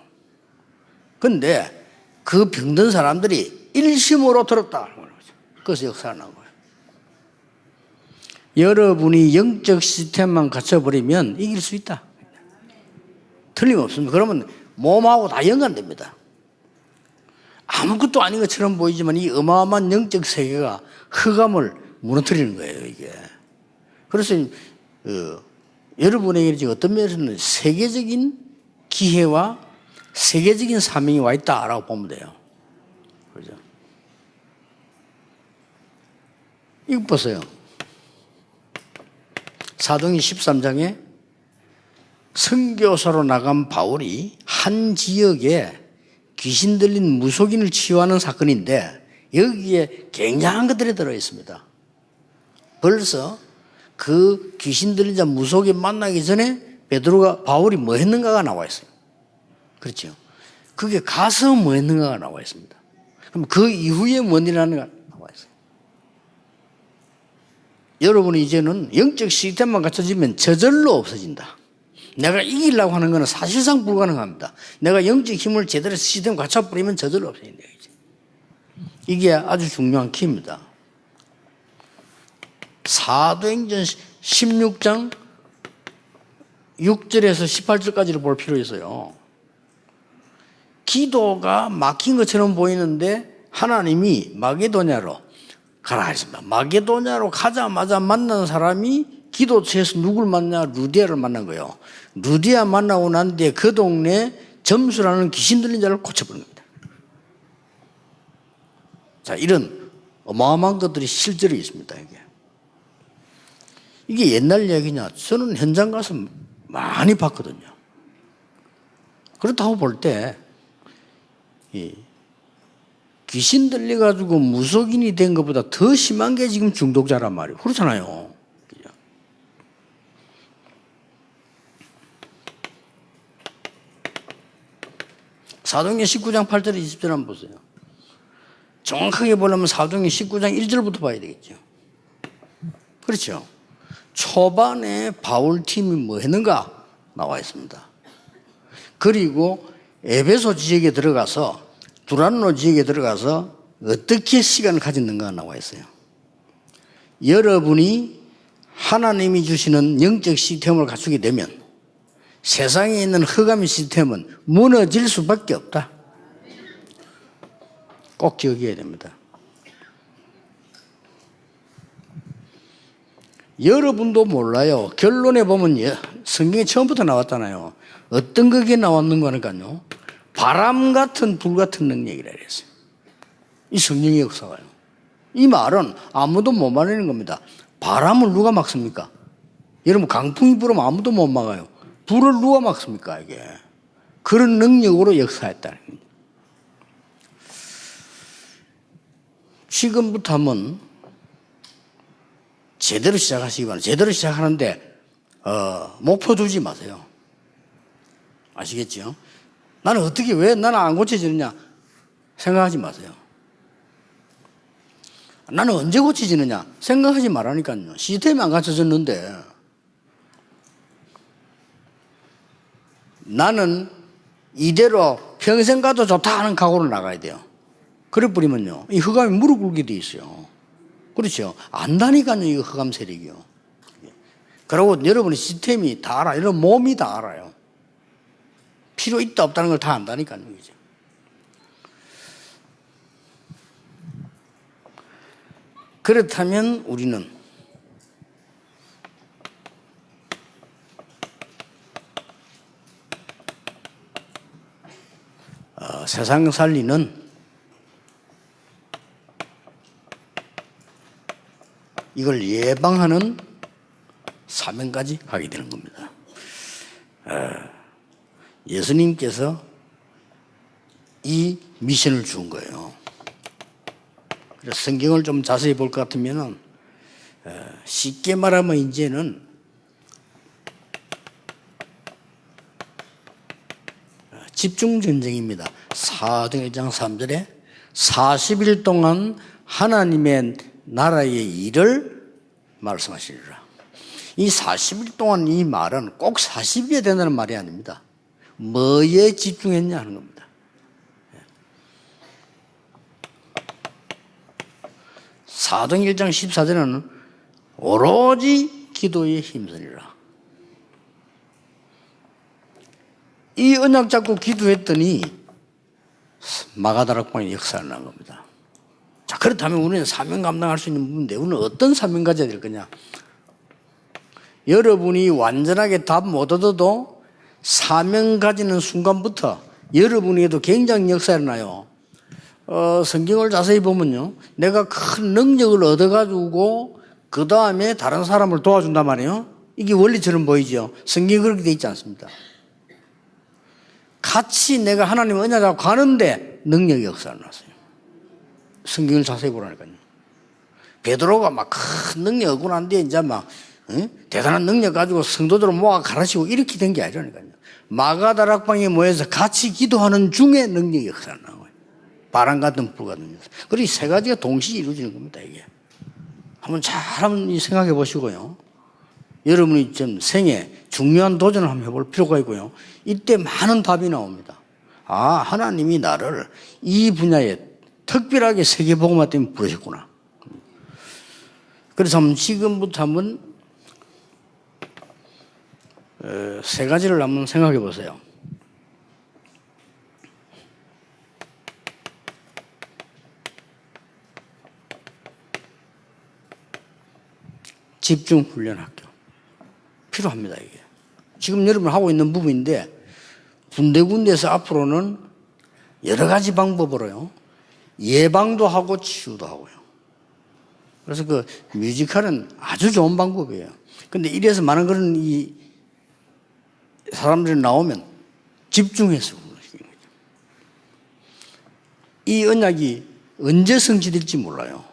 근데 그 병든 사람들이 일심으로 들었다. 그래서 역사가 나온 거예요. 여러분이 영적 시스템만 갖춰버리면 이길 수 있다. 틀림없습니다. 그러면 몸하고 다 연관됩니다. 아무것도 아닌 것처럼 보이지만 이 어마어마한 영적 세계가 흑암을 무너뜨리는 거예요, 이게. 그래서 여러분에게 지금 어떤 면에서는 세계적인 기회와 세계적인 사명이 와 있다라고 보면 돼요. 그죠? 이거 보세요. 사도행전 13장에 선교사로 나간 바울이 한 지역에 귀신 들린 무속인을 치유하는 사건인데 여기에 굉장한 것들이 들어있습니다. 벌써 그 귀신 들린 자 무속인 만나기 전에 바울이 뭐 했는가가 나와 있어요. 그렇죠. 그게 가서 뭐 했는가가 나와 있습니다. 그럼 그 이후에 뭔 일이라는가 나와 있어요. 여러분이 이제는 영적 시스템만 갖춰지면 저절로 없어진다. 내가 이기려고 하는 것은 사실상 불가능합니다. 내가 영적 힘을 제대로 시스템 갖춰버리면 저절로 없어진다. 이게 아주 중요한 키입니다. 사도행전 16장 6절에서 18절까지를 볼 필요 있어요. 기도가 막힌 것처럼 보이는데 하나님이 마게도냐로 가라 했습니다. 마게도냐로 가자마자 만난 사람이 기도처에서 누굴 만나? 루디아를 만난 거예요. 루디아 만나고 난 뒤에 그 동네 점수라는 귀신 들린 자를 고쳐버린 겁니다. 자, 이런 어마어마한 것들이 실제로 있습니다. 이게 옛날 얘기냐? 저는 현장 가서 많이 봤거든요. 그렇다고 볼 때 귀신 들려가지고 무속인이 된 것보다 더 심한 게 지금 중독자란 말이에요. 그렇잖아요. 사도행전 19장 8절 20절 한번 보세요. 정확하게 보려면 사도행전 19장 1절부터 봐야 되겠죠. 그렇죠. 초반에 바울팀이 뭐 했는가 나와 있습니다. 그리고 에베소 지역에 들어가서 두란노 지역에 들어가서 어떻게 시간을 가졌는가 나와 있어요. 여러분이 하나님이 주시는 영적 시스템을 갖추게 되면 세상에 있는 흑암의 시스템은 무너질 수밖에 없다. 꼭 기억해야 됩니다. 여러분도 몰라요. 결론에 보면 성경에 처음부터 나왔잖아요. 어떤 거기에 나왔는가 하니까요. 바람 같은 불 같은 능력이라 그랬어요. 이 성령의 역사가요. 이 말은 아무도 못 막는 겁니다. 바람을 누가 막습니까? 여러분 강풍이 불으면 아무도 못 막아요. 불을 누가 막습니까? 이게 그런 능력으로 역사했다는 겁니다. 지금부터 하면 제대로 시작하시기 바랍니다. 제대로 시작하는데 목표 두지 마세요. 아시겠죠? 나는 어떻게 왜 나는 안 고쳐지느냐 생각하지 마세요. 나는 언제 고쳐지느냐 생각하지 말라니까요. 시스템이 안 갖춰졌는데 나는 이대로 평생 가도 좋다 하는 각오로 나가야 돼요. 그래 버리면요 이 흑암이 무릎 꿇게 돼 있어요. 그렇죠. 안다니까요 이거 흑암 세력이요. 그리고 여러분의 시스템이 다 알아요. 여러분 몸이 다 알아요. 필요 있다 없다는 걸 다 안다니까요. 그죠? 그렇다면 우리는 세상 살리는 이걸 예방하는 사명까지 하게 되는 겁니다. 예수님께서 이 미션을 준 거예요. 그래서 성경을 좀 자세히 볼 것 같으면은 쉽게 말하면 이제는 집중전쟁입니다. 사도행전 1장 3절에 40일 동안 하나님의 나라의 일을 말씀하시리라. 이 40일 동안 이 말은 꼭 40일이 된다는 말이 아닙니다. 뭐에 집중했냐 하는 겁니다. 사도행전 1장 14절에는 오로지 기도에 힘쓰리라. 이 언약 잡고 기도했더니 마가다락방에 역사가 난 겁니다. 자, 그렇다면 우리는 사명 감당할 수 있는 부분인데 우리는 어떤 사명 가져야 될 거냐? 여러분이 완전하게 답 못 얻어도 사명 가지는 순간부터 여러분에게도 굉장히 역사가 일어나요. 성경을 자세히 보면요, 내가 큰 능력을 얻어가지고 그 다음에 다른 사람을 도와준단 말이에요. 이게 원리처럼 보이죠. 성경이 그렇게 돼 있지 않습니다. 같이 내가 하나님 언약하고 가는데 능력이 역사가 났어요. 성경을 자세히 보라니까요. 베드로가 막 큰 능력 얻고 난 뒤에 이제 막 대단한 능력 가지고 성도들을 모아 가르치고 이렇게 된 게 아니라니까요. 마가다락방에 모여서 같이 기도하는 중에 능력이 역사가 나는 거예요. 바람 같은 불 같은 녀석. 그리고 이 세 가지가 동시에 이루어지는 겁니다, 이게. 한번 생각해 보시고요. 여러분이 좀 생애 중요한 도전을 한번 해볼 필요가 있고요. 이때 많은 답이 나옵니다. 아, 하나님이 나를 이 분야에 특별하게 세계복음화 때문에 부르셨구나. 그래서 지금부터 한번 세 가지를 한번 생각해 보세요. 집중 훈련 학교 필요합니다. 이게 지금 여러분 하고 있는 부분인데 군데군데에서 앞으로는 여러 가지 방법으로요 예방도 하고 치유도 하고요. 그래서 그 뮤지컬은 아주 좋은 방법이에요. 근데 이래서 많은 그런 이 사람들이 나오면 집중해서 부르시는 거죠. 이 언약이 언제 성취될지 몰라요.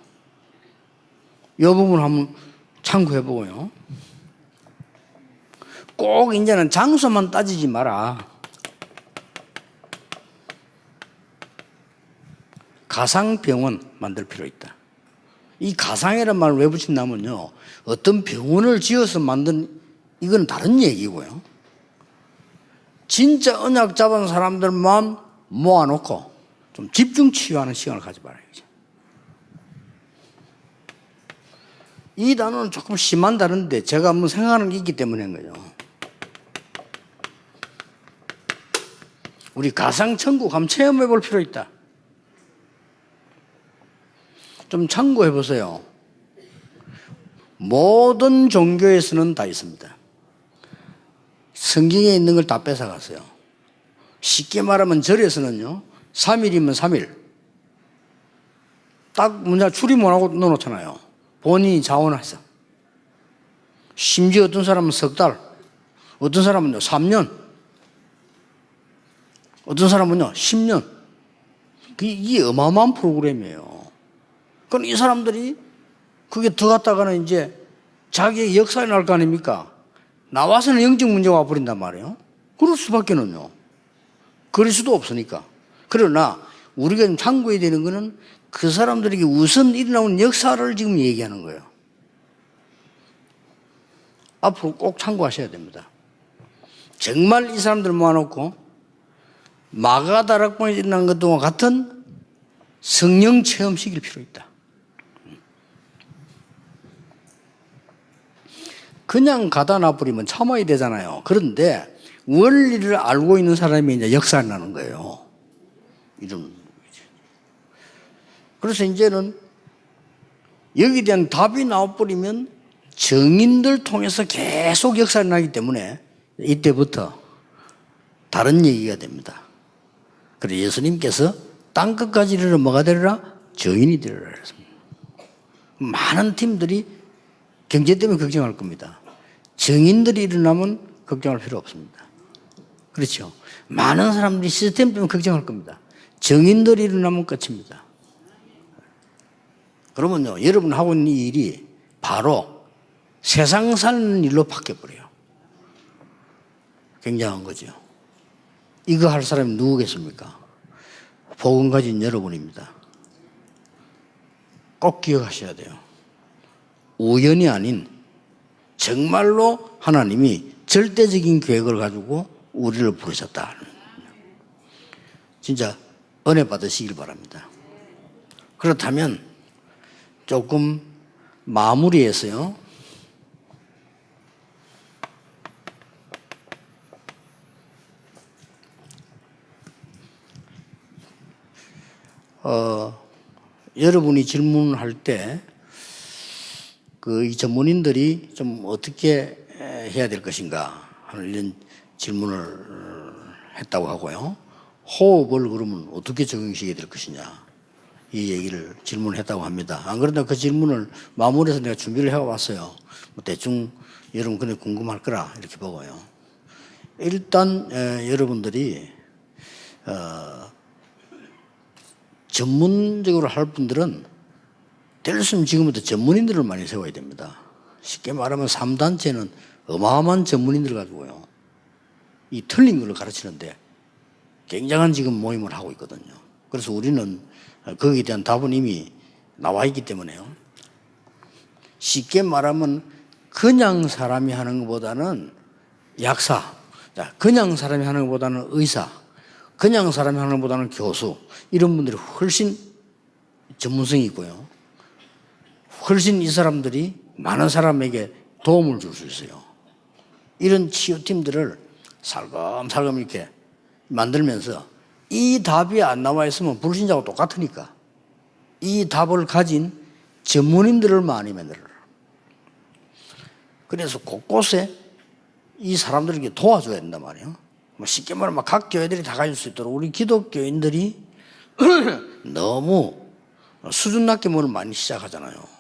이 부분 한번 참고해 보고요. 꼭 이제는 장소만 따지지 마라. 가상병원 만들 필요 있다. 이 가상이라는 말을 왜 붙인다면요, 어떤 병원을 지어서 만든 이건 다른 얘기고요. 진짜 언약 잡은 사람들만 모아놓고 좀 집중 치유하는 시간을 가져봐야죠. 이 단어는 조금 심한 단어인데 제가 한번 생각하는 게 있기 때문에 한 거죠. 우리 가상천국 한번 체험해 볼 필요 있다. 좀 참고해 보세요. 모든 종교에서는 다 있습니다. 성경에 있는 걸 다 뺏어갔어요. 쉽게 말하면 절에서는요 3일이면 3일 딱 문자 출입 못하고 넣어놓잖아요. 본인이 자원해서. 심지어 어떤 사람은 석 달, 어떤 사람은요 3년, 어떤 사람은요 10년. 이게 어마어마한 프로그램이에요. 그럼 이 사람들이 그게 들어갔다가는 이제 자기의 역사에 나올 거 아닙니까? 나와서는 영적 문제가 와버린단 말이에요. 그럴 수밖에는요. 그럴 수도 없으니까. 그러나 우리가 좀 참고해야 되는 거는 그 사람들에게 우선 일어나는 역사를 지금 얘기하는 거예요. 앞으로 꼭 참고하셔야 됩니다. 정말 이 사람들 모아놓고 마가다락방에 일어난 것과 같은 성령 체험식일 필요 있다. 그냥 가다 놔버리면 참아야 되잖아요. 그런데 원리를 알고 있는 사람이 이제 역사를 나는 거예요. 이런. 그래서 이제는 여기에 대한 답이 나와버리면 정인들 통해서 계속 역사를 나기 때문에 이때부터 다른 얘기가 됩니다. 그래서 예수님께서 땅끝까지 이르러 뭐가 되리라? 증인이 되리라 그랬습니다. 많은 팀들이 경제 때문에 걱정할 겁니다. 증인들이 일어나면 걱정할 필요 없습니다. 그렇죠? 많은 사람들이 시스템 때문에 걱정할 겁니다. 증인들이 일어나면 끝입니다. 그러면요, 여러분 하고 있는 이 일이 바로 세상 사는 일로 바뀌어버려요. 굉장한 거죠. 이거 할 사람이 누구겠습니까? 복음 가진 여러분입니다. 꼭 기억하셔야 돼요. 우연이 아닌 정말로 하나님이 절대적인 계획을 가지고 우리를 부르셨다. 진짜 은혜 받으시길 바랍니다. 그렇다면 조금 마무리해서요. 여러분이 질문할 때 이 전문인들이 좀 어떻게 해야 될 것인가 하는 이런 질문을 했다고 하고요. 호흡을 그러면 어떻게 적용시켜야 될 것이냐 이 얘기를 질문했다고 합니다. 안 그런다 그 질문을 마무리해서 내가 준비를 해왔어요. 뭐 대충 여러분 근데 궁금할 거라 이렇게 보고요. 일단 여러분들이 전문적으로 할 분들은 될 수 있으면 지금부터 전문인들을 많이 세워야 됩니다. 쉽게 말하면 3단체는 어마어마한 전문인들 가지고요. 이 틀린 걸 가르치는데 굉장한 지금 모임을 하고 있거든요. 그래서 우리는 거기에 대한 답은 이미 나와 있기 때문에요. 쉽게 말하면 그냥 사람이 하는 것보다는 약사, 그냥 사람이 하는 것보다는 의사, 그냥 사람이 하는 것보다는 교수 이런 분들이 훨씬 전문성이 있고요. 훨씬 이 사람들이 많은 사람에게 도움을 줄 수 있어요. 이런 치유팀들을 살금살금 이렇게 만들면서 이 답이 안 나와 있으면 불신자하고 똑같으니까 이 답을 가진 전문인들을 많이 만들어라. 그래서 곳곳에 이 사람들에게 도와줘야 된단 말이에요. 쉽게 말하면 각 교회들이 다 가질 수 있도록 우리 기독교인들이 너무 수준 낮게 뭘 많이 시작하잖아요.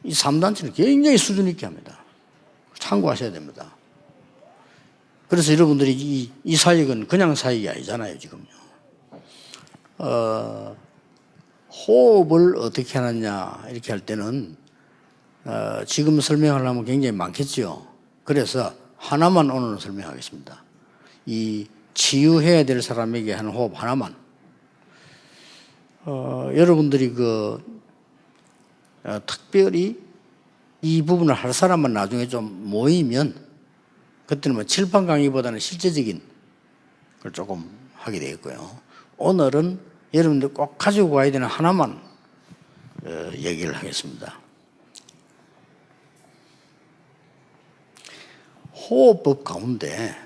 이 3단체는 굉장히 수준 있게 합니다. 참고하셔야 됩니다. 그래서 여러분들이 이 사역은 그냥 사역이 아니잖아요, 지금요. 호흡을 어떻게 하느냐, 이렇게 할 때는, 지금 설명하려면 굉장히 많겠죠. 그래서 하나만 오늘 설명하겠습니다. 이 치유해야 될 사람에게 하는 호흡 하나만. 여러분들이 특별히 이 부분을 할 사람만 나중에 좀 모이면 그때는 뭐 칠판 강의보다는 실제적인 걸 조금 하게 되겠고요. 오늘은 여러분들 꼭 가지고 가야 되는 하나만 얘기를 하겠습니다. 호흡법 가운데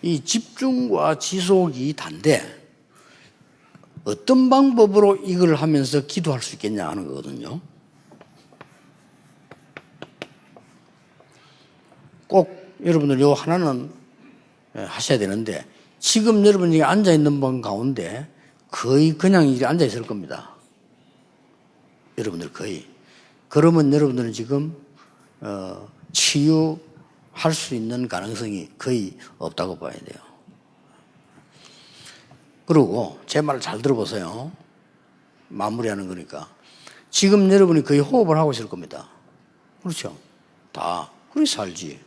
이 집중과 지속이 단데 어떤 방법으로 이걸 하면서 기도할 수 있겠냐 하는 거거든요. 꼭 여러분들 요 하나는 하셔야 되는데 지금 여러분이 앉아있는 분 가운데 거의 그냥 이렇게 앉아있을 겁니다. 여러분들 거의. 그러면 여러분들은 지금 치유할 수 있는 가능성이 거의 없다고 봐야 돼요. 그리고 제 말을 잘 들어보세요. 마무리하는 거니까. 지금 여러분이 거의 호흡을 하고 있을 겁니다. 그렇죠? 다 그렇게 살지.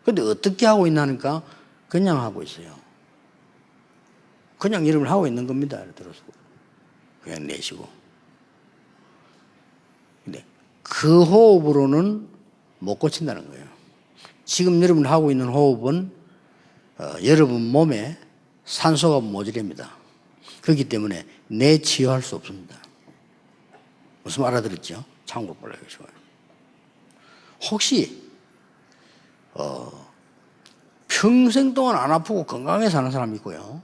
근데 어떻게 하고 있나니까 그냥 하고 있어요. 그냥 여러분 하고 있는 겁니다. 예를 들어서 그냥 내쉬고. 근데 그 호흡으로는 못 고친다는 거예요. 지금 여러분 하고 있는 호흡은 여러분 몸에 산소가 모자랍니다. 그렇기 때문에 내치유할 수 없습니다. 무슨 말 알아들었죠? 참고로 빨리 해주세요. 혹시 평생 동안 안 아프고 건강하게 사는 사람이 있고요.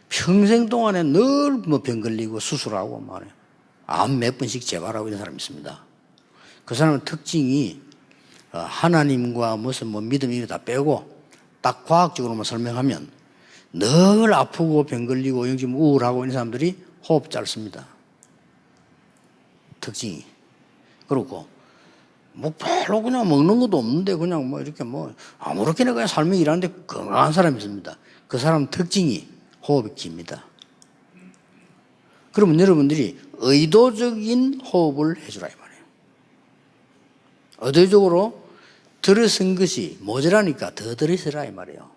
평생 동안에 늘 뭐 병 걸리고 수술하고 말이에요. 암 몇 번씩 재발하고 있는 사람이 있습니다. 그 사람의 특징이 하나님과 무슨 뭐 믿음 이거 다 빼고 딱 과학적으로만 설명하면 늘 아프고 병 걸리고 영좀 우울하고 있는 사람들이 호흡 짧습니다. 특징이. 그렇고 뭐 별로 그냥 먹는 것도 없는데 그냥 뭐 이렇게 뭐 아무렇게나 그냥 삶이 일하는데 건강한 사람이 있습니다. 그 사람 특징이 호흡이 깁니다. 그러면 여러분들이 의도적인 호흡을 해주라 이 말이에요. 의도적으로 들어선 것이 모자라니까 더 들이서라 이 말이에요.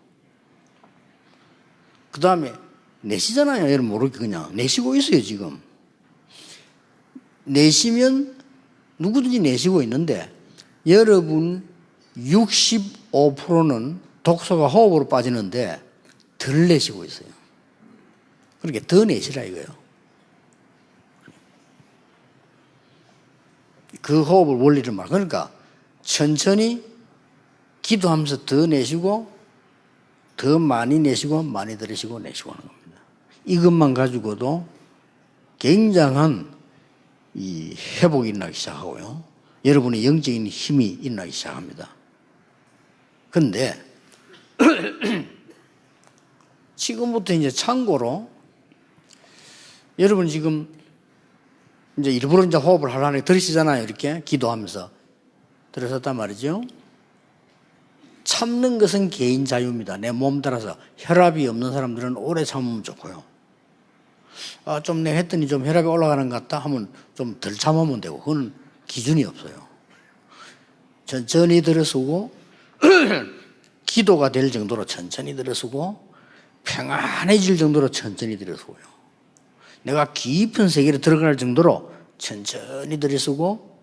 그 다음에 내쉬잖아요. 여러분 모르게 그냥 내쉬고 있어요 지금. 내쉬면 누구든지 내쉬고 있는데 여러분 65%는 독소가 호흡으로 빠지는데 덜 내쉬고 있어요. 그러니까 더 내쉬라 이거예요. 그 호흡을 원리를 말. 그러니까 천천히 기도하면서 더 내쉬고 더 많이 내쉬고 많이 들이쉬고 내쉬고 하는 겁니다. 이것만 가지고도 굉장한 이 회복이 일어나기 시작하고요. 여러분의 영적인 힘이 일어나기 시작합니다. 그런데 지금부터 이제 참고로 여러분 지금 이제 일부러 이제 호흡을 하려니까 들으시잖아요. 이렇게 기도하면서 들으셨단 말이죠. 참는 것은 개인 자유입니다. 내 몸 따라서 혈압이 없는 사람들은 오래 참으면 좋고요. 좀 내가 했더니 좀 혈압이 올라가는 것 같다 하면 좀 덜 참으면 되고 그건 기준이 없어요. 천천히 들어서고 기도가 될 정도로 천천히 들어서고 평안해질 정도로 천천히 들어서고요. 내가 깊은 세계로 들어갈 정도로 천천히 들이쓰고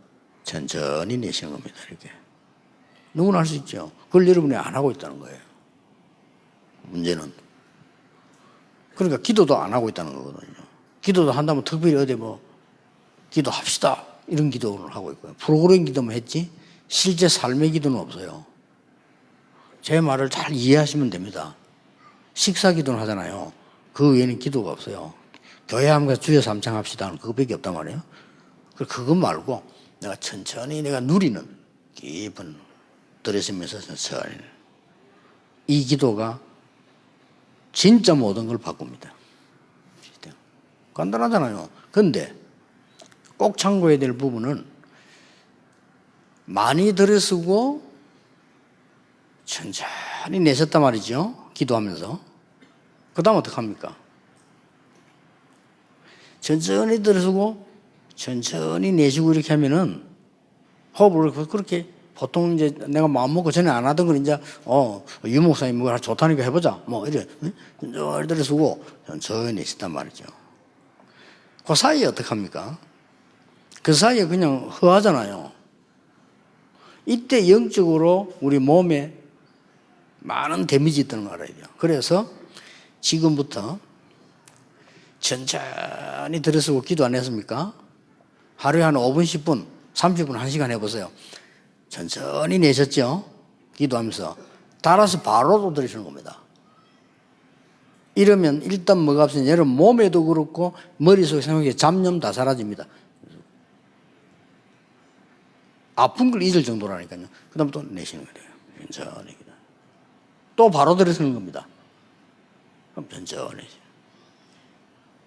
천천히 내쉬는 겁니다. 이렇게 누구나 할 수 있죠. 그걸 여러분이 안 하고 있다는 거예요. 문제는 그러니까 기도도 안 하고 있다는 거거든요. 기도도 한다면 특별히 어디 뭐 기도합시다 이런 기도를 하고 있고요. 프로그램 기도만 했지 실제 삶의 기도는 없어요. 제 말을 잘 이해하시면 됩니다. 식사 기도는 하잖아요. 그 외에는 기도가 없어요. 교회 하면 주여 삼창합시다. 그거밖에 없단 말이에요. 그거 말고 내가 천천히 내가 누리는 깊은 들으시면서 천천히 이 기도가 진짜 모든 걸 바꿉니다. 간단하잖아요. 그런데 꼭 참고해야 될 부분은 많이 들으시고 천천히 내셨단 말이죠. 기도하면서. 그 다음 어떡합니까? 천천히 들으시고 천천히 내쉬고 이렇게 하면은 호흡을 그렇게 보통 이제 내가 마음 먹고 전에 안 하던 걸 이제 유 목사님 뭐 좋다니까 해보자 뭐 이래 천천히 들으시고 천천히 내쉬단 말이죠. 그 사이에 어떡합니까? 그 사이에 그냥 허하잖아요. 이때 영적으로 우리 몸에 많은 데미지 있다는 걸 알아야 돼요. 그래서 지금부터 천천히 들으시고 기도 안 했습니까? 하루에 한 5분, 10분, 30분, 1시간 해보세요. 천천히 내셨죠? 기도하면서. 따라서 바로도 들으시는 겁니다. 이러면 일단 뭐가 없으면 여러분 몸에도 그렇고 머릿속에 생각에 잡념 다 사라집니다. 아픈 걸 잊을 정도라니까요. 그 다음에 또 내쉬는 거예요. 천천히. 또 바로 들으시는 겁니다. 그럼 천천히.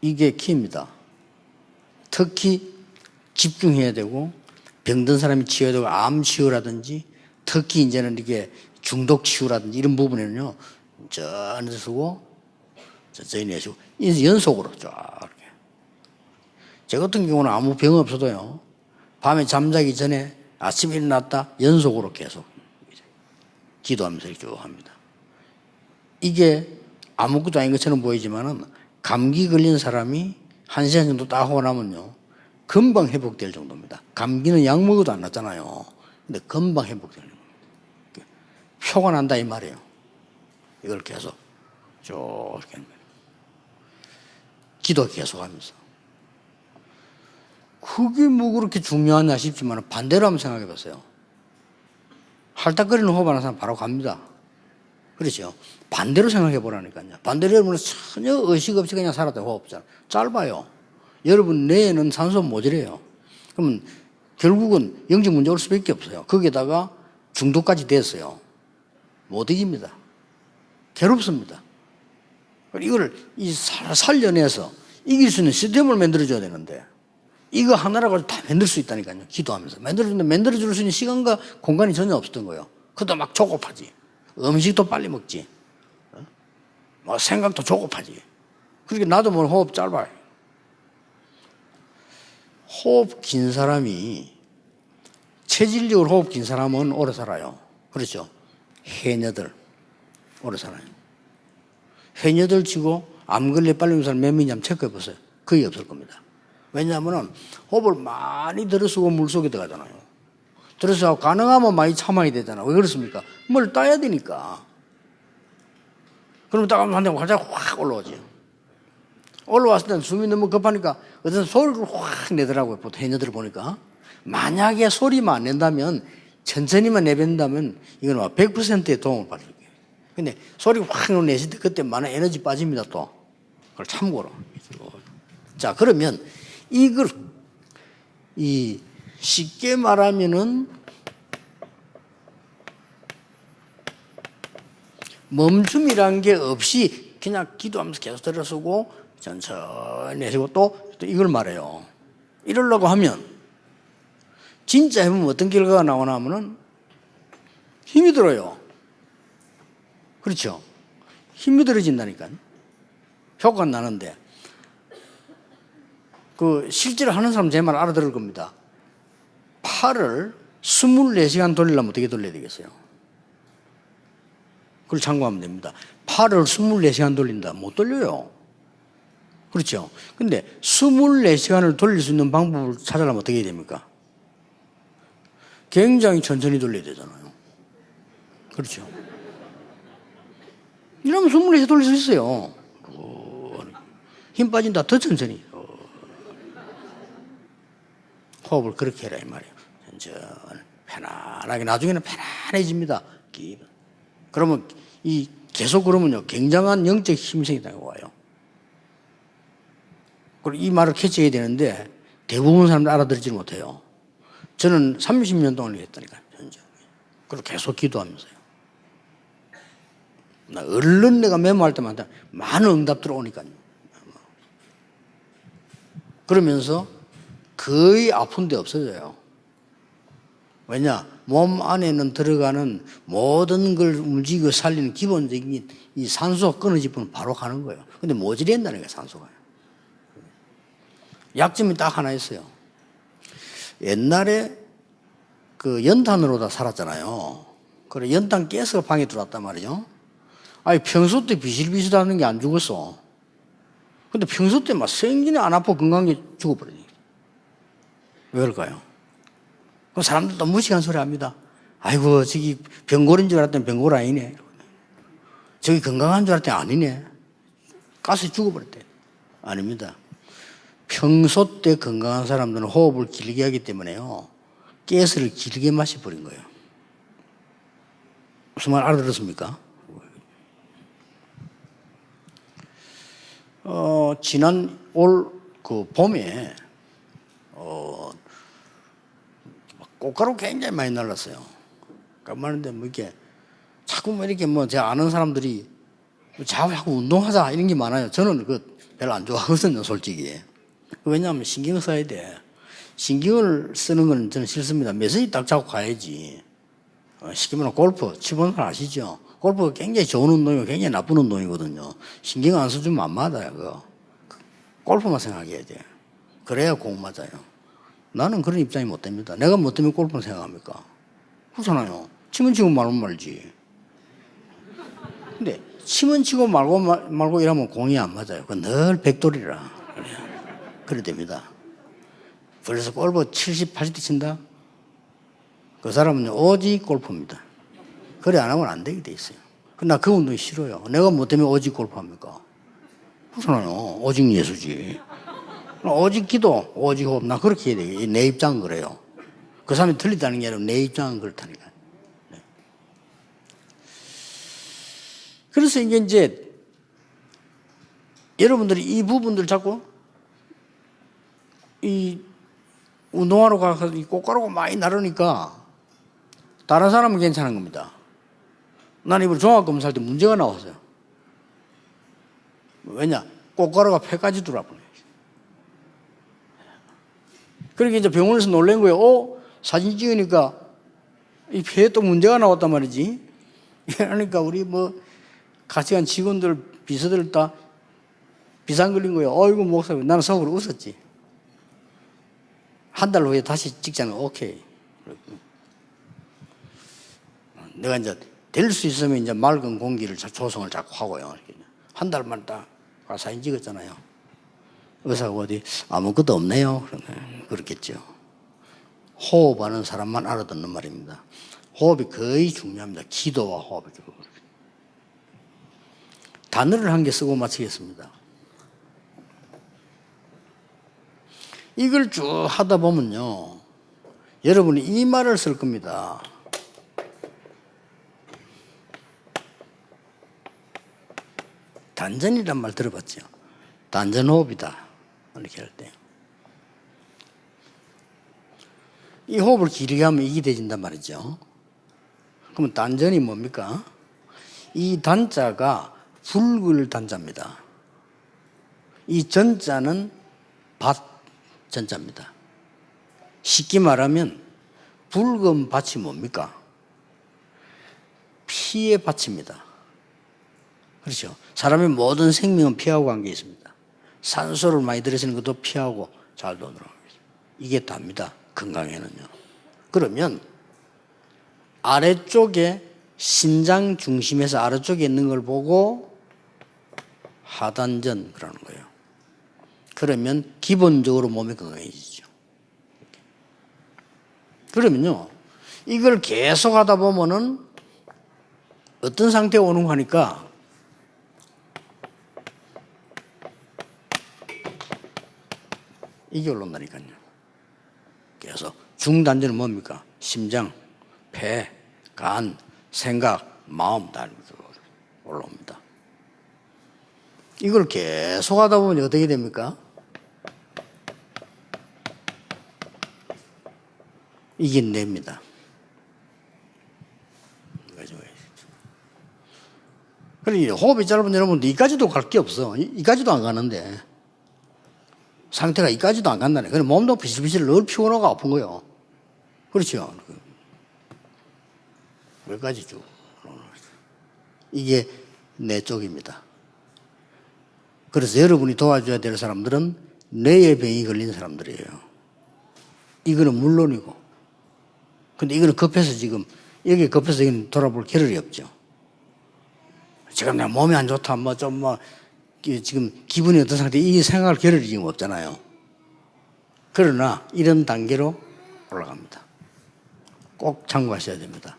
이게 키입니다. 특히 집중해야 되고 병든 사람이 치유해야 되고 암 치유라든지 특히 이제는 이게 중독 치유라든지 이런 부분에는요. 천천히 쓰고 천천히 내쉬고 연속으로 쫙 이렇게. 제 같은 경우는 아무 병 없어도요. 밤에 잠자기 전에 아침에 일어났다 연속으로 계속 기도하면서 이렇게 쭉 합니다. 이게 아무것도 아닌 것처럼 보이지만은 감기 걸린 사람이 1시간 정도 딱 하고 나면요. 금방 회복될 정도입니다. 감기는 약 먹어도 안 낫잖아요. 근데 금방 회복되는 겁니다. 표가 난다 이 말이에요. 이걸 계속 쭉 이렇게 하는 거예요. 기도 계속 하면서. 그게 뭐 그렇게 중요하냐 싶지만 반대로 한번 생각해 보세요. 할딱거리는 호흡 하는 사람 바로 갑니다. 그렇죠? 반대로 생각해 보라니까요. 반대로 여러분은 전혀 의식 없이 그냥 살았다 호흡 짧아요. 여러분 뇌에는 산소 모자래요. 그러면 결국은 영적 문제 올 수밖에 없어요. 거기에다가 중독까지 됐어요. 못 이깁니다. 괴롭습니다. 이걸 살려내서 이길 수 있는 시스템을 만들어줘야 되는데 이거 하나라고 다 만들 수 있다니까요. 기도하면서. 만들어줄 수 있는 시간과 공간이 전혀 없었던 거예요. 그것도 막 조급하지. 음식도 빨리 먹지. 뭐 생각도 조급하지. 그러니까 나도 뭐 호흡 짧아요. 호흡 긴 사람이, 체질적으로 호흡 긴 사람은 오래 살아요. 그렇죠? 해녀들 오래 살아요. 해녀들 치고 암 걸려 빨리 오는 사람 몇 명이냐면 체크해 보세요. 거의 없을 겁니다. 왜냐하면 호흡을 많이 들어쓰고 물속에 들어가잖아요. 들어서 가능하면 많이 참아야 되잖아요. 왜 그렇습니까? 뭘 따야 되니까. 그럼 딱 한대 갑자기 확 올라오지. 올라왔을 때는 숨이 너무 급하니까 어떤 소리를 확 내더라고요. 보통 해녀들 보니까. 만약에 소리만 안 낸다면, 천천히만 내뱉는다면 이건 100%의 도움을 받을 거예요. 근데 소리 확 내실 때 그때 많은 에너지 빠집니다 또. 그걸 참고로. 자, 그러면 이걸 쉽게 말하면은 멈춤이란 게 없이 그냥 기도하면서 계속 들어쓰고 천천히 하시고 또 이걸 말해요. 이러려고 하면 진짜 해보면 어떤 결과가 나오나 하면은 힘이 들어요. 그렇죠? 힘이 들어진다니까요. 효과가 나는데 실제로 하는 사람 제 말 알아들을 겁니다. 팔을 24시간 돌리려면 어떻게 돌려야 되겠어요? 그걸 참고하면 됩니다. 팔을 24시간 돌린다. 못 돌려요. 그렇죠? 근데 24시간을 돌릴 수 있는 방법을 찾으려면 어떻게 해야 됩니까? 굉장히 천천히 돌려야 되잖아요. 그렇죠? 이러면 24시간 돌릴 수 있어요. 힘 빠진다. 더 천천히. 호흡을 그렇게 해라 이 말이에요. 천천히 편안하게. 나중에는 편안해집니다. 그러면 계속 그러면요 굉장한 영적 힘성이 와요. 그리고 이 말을 캐치해야 되는데 대부분 사람들 알아듣지 못해요. 저는 30년 동안 했다니까요. 그리고 계속 기도하면서요. 얼른 내가 메모할 때마다 많은 응답 들어오니까요. 그러면서 거의 아픈 데 없어져요. 왜냐? 몸 안에는 들어가는 모든 걸 움직이고 살리는 기본적인 이 산소가 끊어지면 바로 가는 거예요. 근데 모자란다는 거예요, 산소가. 약점이 딱 하나 있어요. 옛날에 연탄으로 다 살았잖아요. 그래, 연탄 가스가 방에 들어왔단 말이죠. 아니, 평소 때 비실비실하는 게 안 죽었어. 근데 평소 때 막 생전에 안 아파 건강하게 죽어버리니. 왜 그럴까요? 그 사람들도 무식한 소리 합니다. 아이고, 저기 병골인 줄 알았더니 병골 아니네. 저기 건강한 줄 알았더니 아니네. 가스 죽어버렸대. 아닙니다. 평소 때 건강한 사람들은 호흡을 길게 하기 때문에요. 가스를 길게 마셔버린 거예요. 무슨 말 알아들었습니까? 지난 봄에, 꽃가루 굉장히 많이 날랐어요. 그러는데 이렇게 자꾸 이렇게 제가 아는 사람들이 자꾸 운동하자 이런 게 많아요. 저는 별로 안 좋아하거든요, 솔직히. 왜냐하면 신경 써야 돼. 신경을 쓰는 건 저는 싫습니다. 메시지 딱 잡고 가야지. 쉽게 말하면 골프 치보는 걸 아시죠? 골프가 굉장히 좋은 운동이고 굉장히 나쁜 운동이거든요. 신경 안 써주면 안 맞아요. 골프만 생각해야 돼. 그래야 공 맞아요. 나는 그런 입장이 못 됩니다. 내가 뭐 때문에 골프를 생각합니까? 그렇잖아요. 치면 치고 말면 말지. 근데 치면 치고 말고 이러면 공이 안 맞아요. 그건 늘 백돌이라. 그래 됩니다. 그래서 골프 70, 80대 친다? 그 사람은 오직 골프입니다. 그래 안 하면 안 되게 돼 있어요. 나 그 운동이 싫어요. 내가 뭐 때문에 오직 골프합니까? 그렇잖아요. 오직 예수지. 오직 기도, 오직 호흡. 나 그렇게 해야 돼. 내 입장은 그래요. 그 사람이 틀리다는 게 아니라 내 입장은 그렇다니까. 네. 그래서 이제 여러분들이 이 부분들 자꾸 이 운동하러 가서 이 꽃가루가 많이 나르니까 다른 사람은 괜찮은 겁니다. 난 이번 종합검사할 때 문제가 나왔어요. 왜냐? 꽃가루가 폐까지 들어와버려요. 그러니까 이제 병원에서 놀란 거예요. 사진 찍으니까 이 폐에 또 문제가 나왔단 말이지. 그러니까 우리 뭐 같이 간 직원들, 비서들 다 비상 걸린 거예요. 어이구, 목사님. 나는 속으로 웃었지. 한 달 후에 다시 찍자는 오케이. 내가 이제 될 수 있으면 이제 맑은 공기를 조성을 자꾸 하고요. 한 달만 딱 사진 찍었잖아요. 의사가 어디 아무것도 없네요. 그렇겠죠. 호흡하는 사람만 알아듣는 말입니다. 호흡이 거의 중요합니다. 기도와 호흡이. 단어를 한 개 쓰고 마치겠습니다. 이걸 쭉 하다 보면요, 여러분이 이 말을 쓸 겁니다. 단전이란 말 들어봤죠? 단전호흡이다. 이렇게 할 때. 이 호흡을 길게 하면 이게 되진단 말이죠. 그러면 단전이 뭡니까? 이 단자가 붉을 단자입니다. 이 전자는 밭 전자입니다. 쉽게 말하면 붉은 밭이 뭡니까? 피의 밭입니다. 그렇죠. 사람의 모든 생명은 피하고 관계 있습니다. 산소를 많이 들이쓰는 것도 피하고 잘 도는 겁니다. 이게 답니다. 건강에는요. 그러면 아래쪽에 심장 중심에서 아래쪽에 있는 걸 보고 하단전 그러는 거예요. 그러면 기본적으로 몸이 건강해지죠. 그러면요, 이걸 계속 하다 보면은 어떤 상태에 오는 거 하니까 이게 올라온다니까요. 그래서 중단전은 뭡니까? 심장, 폐, 간, 생각, 마음 다 올라옵니다. 이걸 계속 하다 보면 어떻게 됩니까? 이게 냅니다. 그러니 호흡이 짧은 여러분들 이까지도 갈 게 없어. 이까지도 안 가는데 상태가 이까지도 안 간다네. 그래 몸도 비실비실 늘 피곤하고 아픈 거예요. 그렇죠. 여기까지 쭉. 이게 뇌 쪽입니다. 그래서 여러분이 도와줘야 될 사람들은 뇌에 병이 걸린 사람들이에요. 이거는 물론이고. 근데 이거는 급해서 지금, 여기 급해서 돌아볼 겨를이 없죠. 지금 내가 몸이 안 좋다, 지금 기분이 어떤 상태, 이 생각할 겨를이 지금 없잖아요. 그러나 이런 단계로 올라갑니다. 꼭 참고하셔야 됩니다.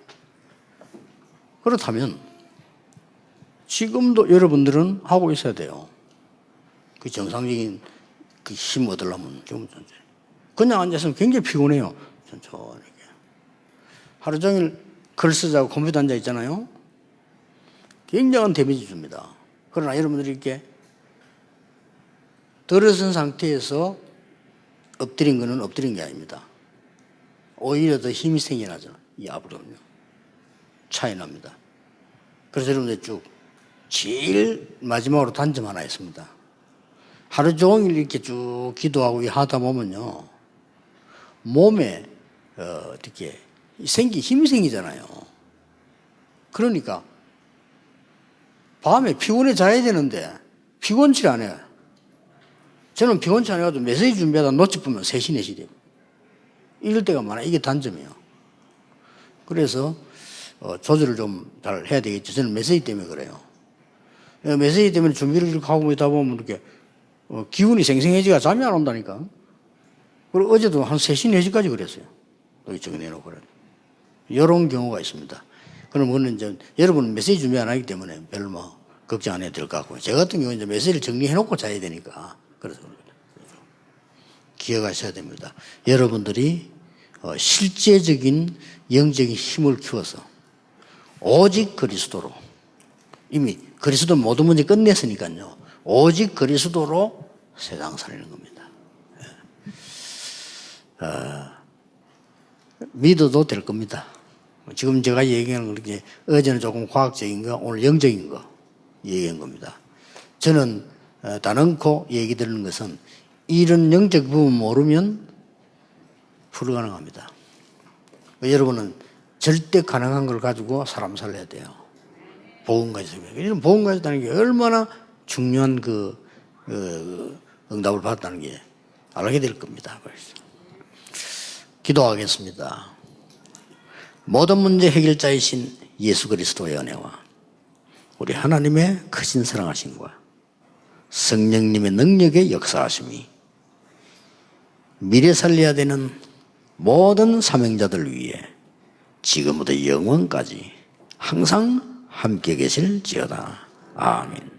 그렇다면 지금도 여러분들은 하고 있어야 돼요. 그 정상적인 그 힘 얻으려면 좀 그냥 앉아있으면 굉장히 피곤해요. 천천히. 하루 종일 글 쓰자고 컴퓨터 앉아 있잖아요. 굉장한 데미지 줍니다. 그러나 여러분들이 이렇게 들어선 상태에서 엎드린 거는 엎드린 게 아닙니다. 오히려 더 힘이 생겨나죠. 이 앞으로는요. 차이 납니다. 그래서 여러분들 쭉 제일 마지막으로 단점 하나 있습니다. 하루 종일 이렇게 쭉 기도하고 하다 보면요, 몸에 이렇게 힘이 생기잖아요. 그러니까 밤에 피곤해 자야 되는데 피곤치 안 해요. 저는 피곤치 안 해가지고 메시지 준비하다 노치 보면 3시, 4시 돼요. 이럴 때가 많아요. 이게 단점이에요. 그래서 조절을 좀 잘 해야 되겠죠. 저는 메시지 때문에 그래요. 메시지 때문에 준비를 이렇게 하고 있다 보면 이렇게 기분이 생생해지가 잠이 안 온다니까. 그리고 어제도 한 3시, 4시까지 그랬어요. 여기 정리해놓고 그래요. 이런 경우가 있습니다. 그럼 그거는 이제 여러분은 메시지 준비 안 하기 때문에 별로 걱정 안 해도 될 것 같고요. 저 같은 경우는 이제 메시지를 정리해놓고 자야 되니까. 그래서 기억하셔야 됩니다. 여러분들이 실제적인 영적인 힘을 키워서 오직 그리스도로, 이미 그리스도 모든 문제 끝냈으니까요. 오직 그리스도로 세상 살리는 겁니다. 믿어도 될 겁니다. 지금 제가 얘기하는 건 이렇게 어제는 조금 과학적인 거, 오늘 영적인 거 얘기한 겁니다. 저는 단언코 얘기 드리는 것은 이런 영적 부분 모르면 불가능합니다. 여러분은 절대 가능한 걸 가지고 사람 살려야 돼요. 복음 가지고. 이런 복음 가졌다는 게 얼마나 중요한 응답을 받았다는 게 알게 될 겁니다. 그래서 기도하겠습니다. 모든 문제 해결자이신 예수 그리스도의 은혜와 우리 하나님의 크신 사랑하심과 성령님의 능력의 역사하심이 미래 살려야 되는 모든 사명자들 위해 지금부터 영원까지 항상 함께 계실지어다. 아멘.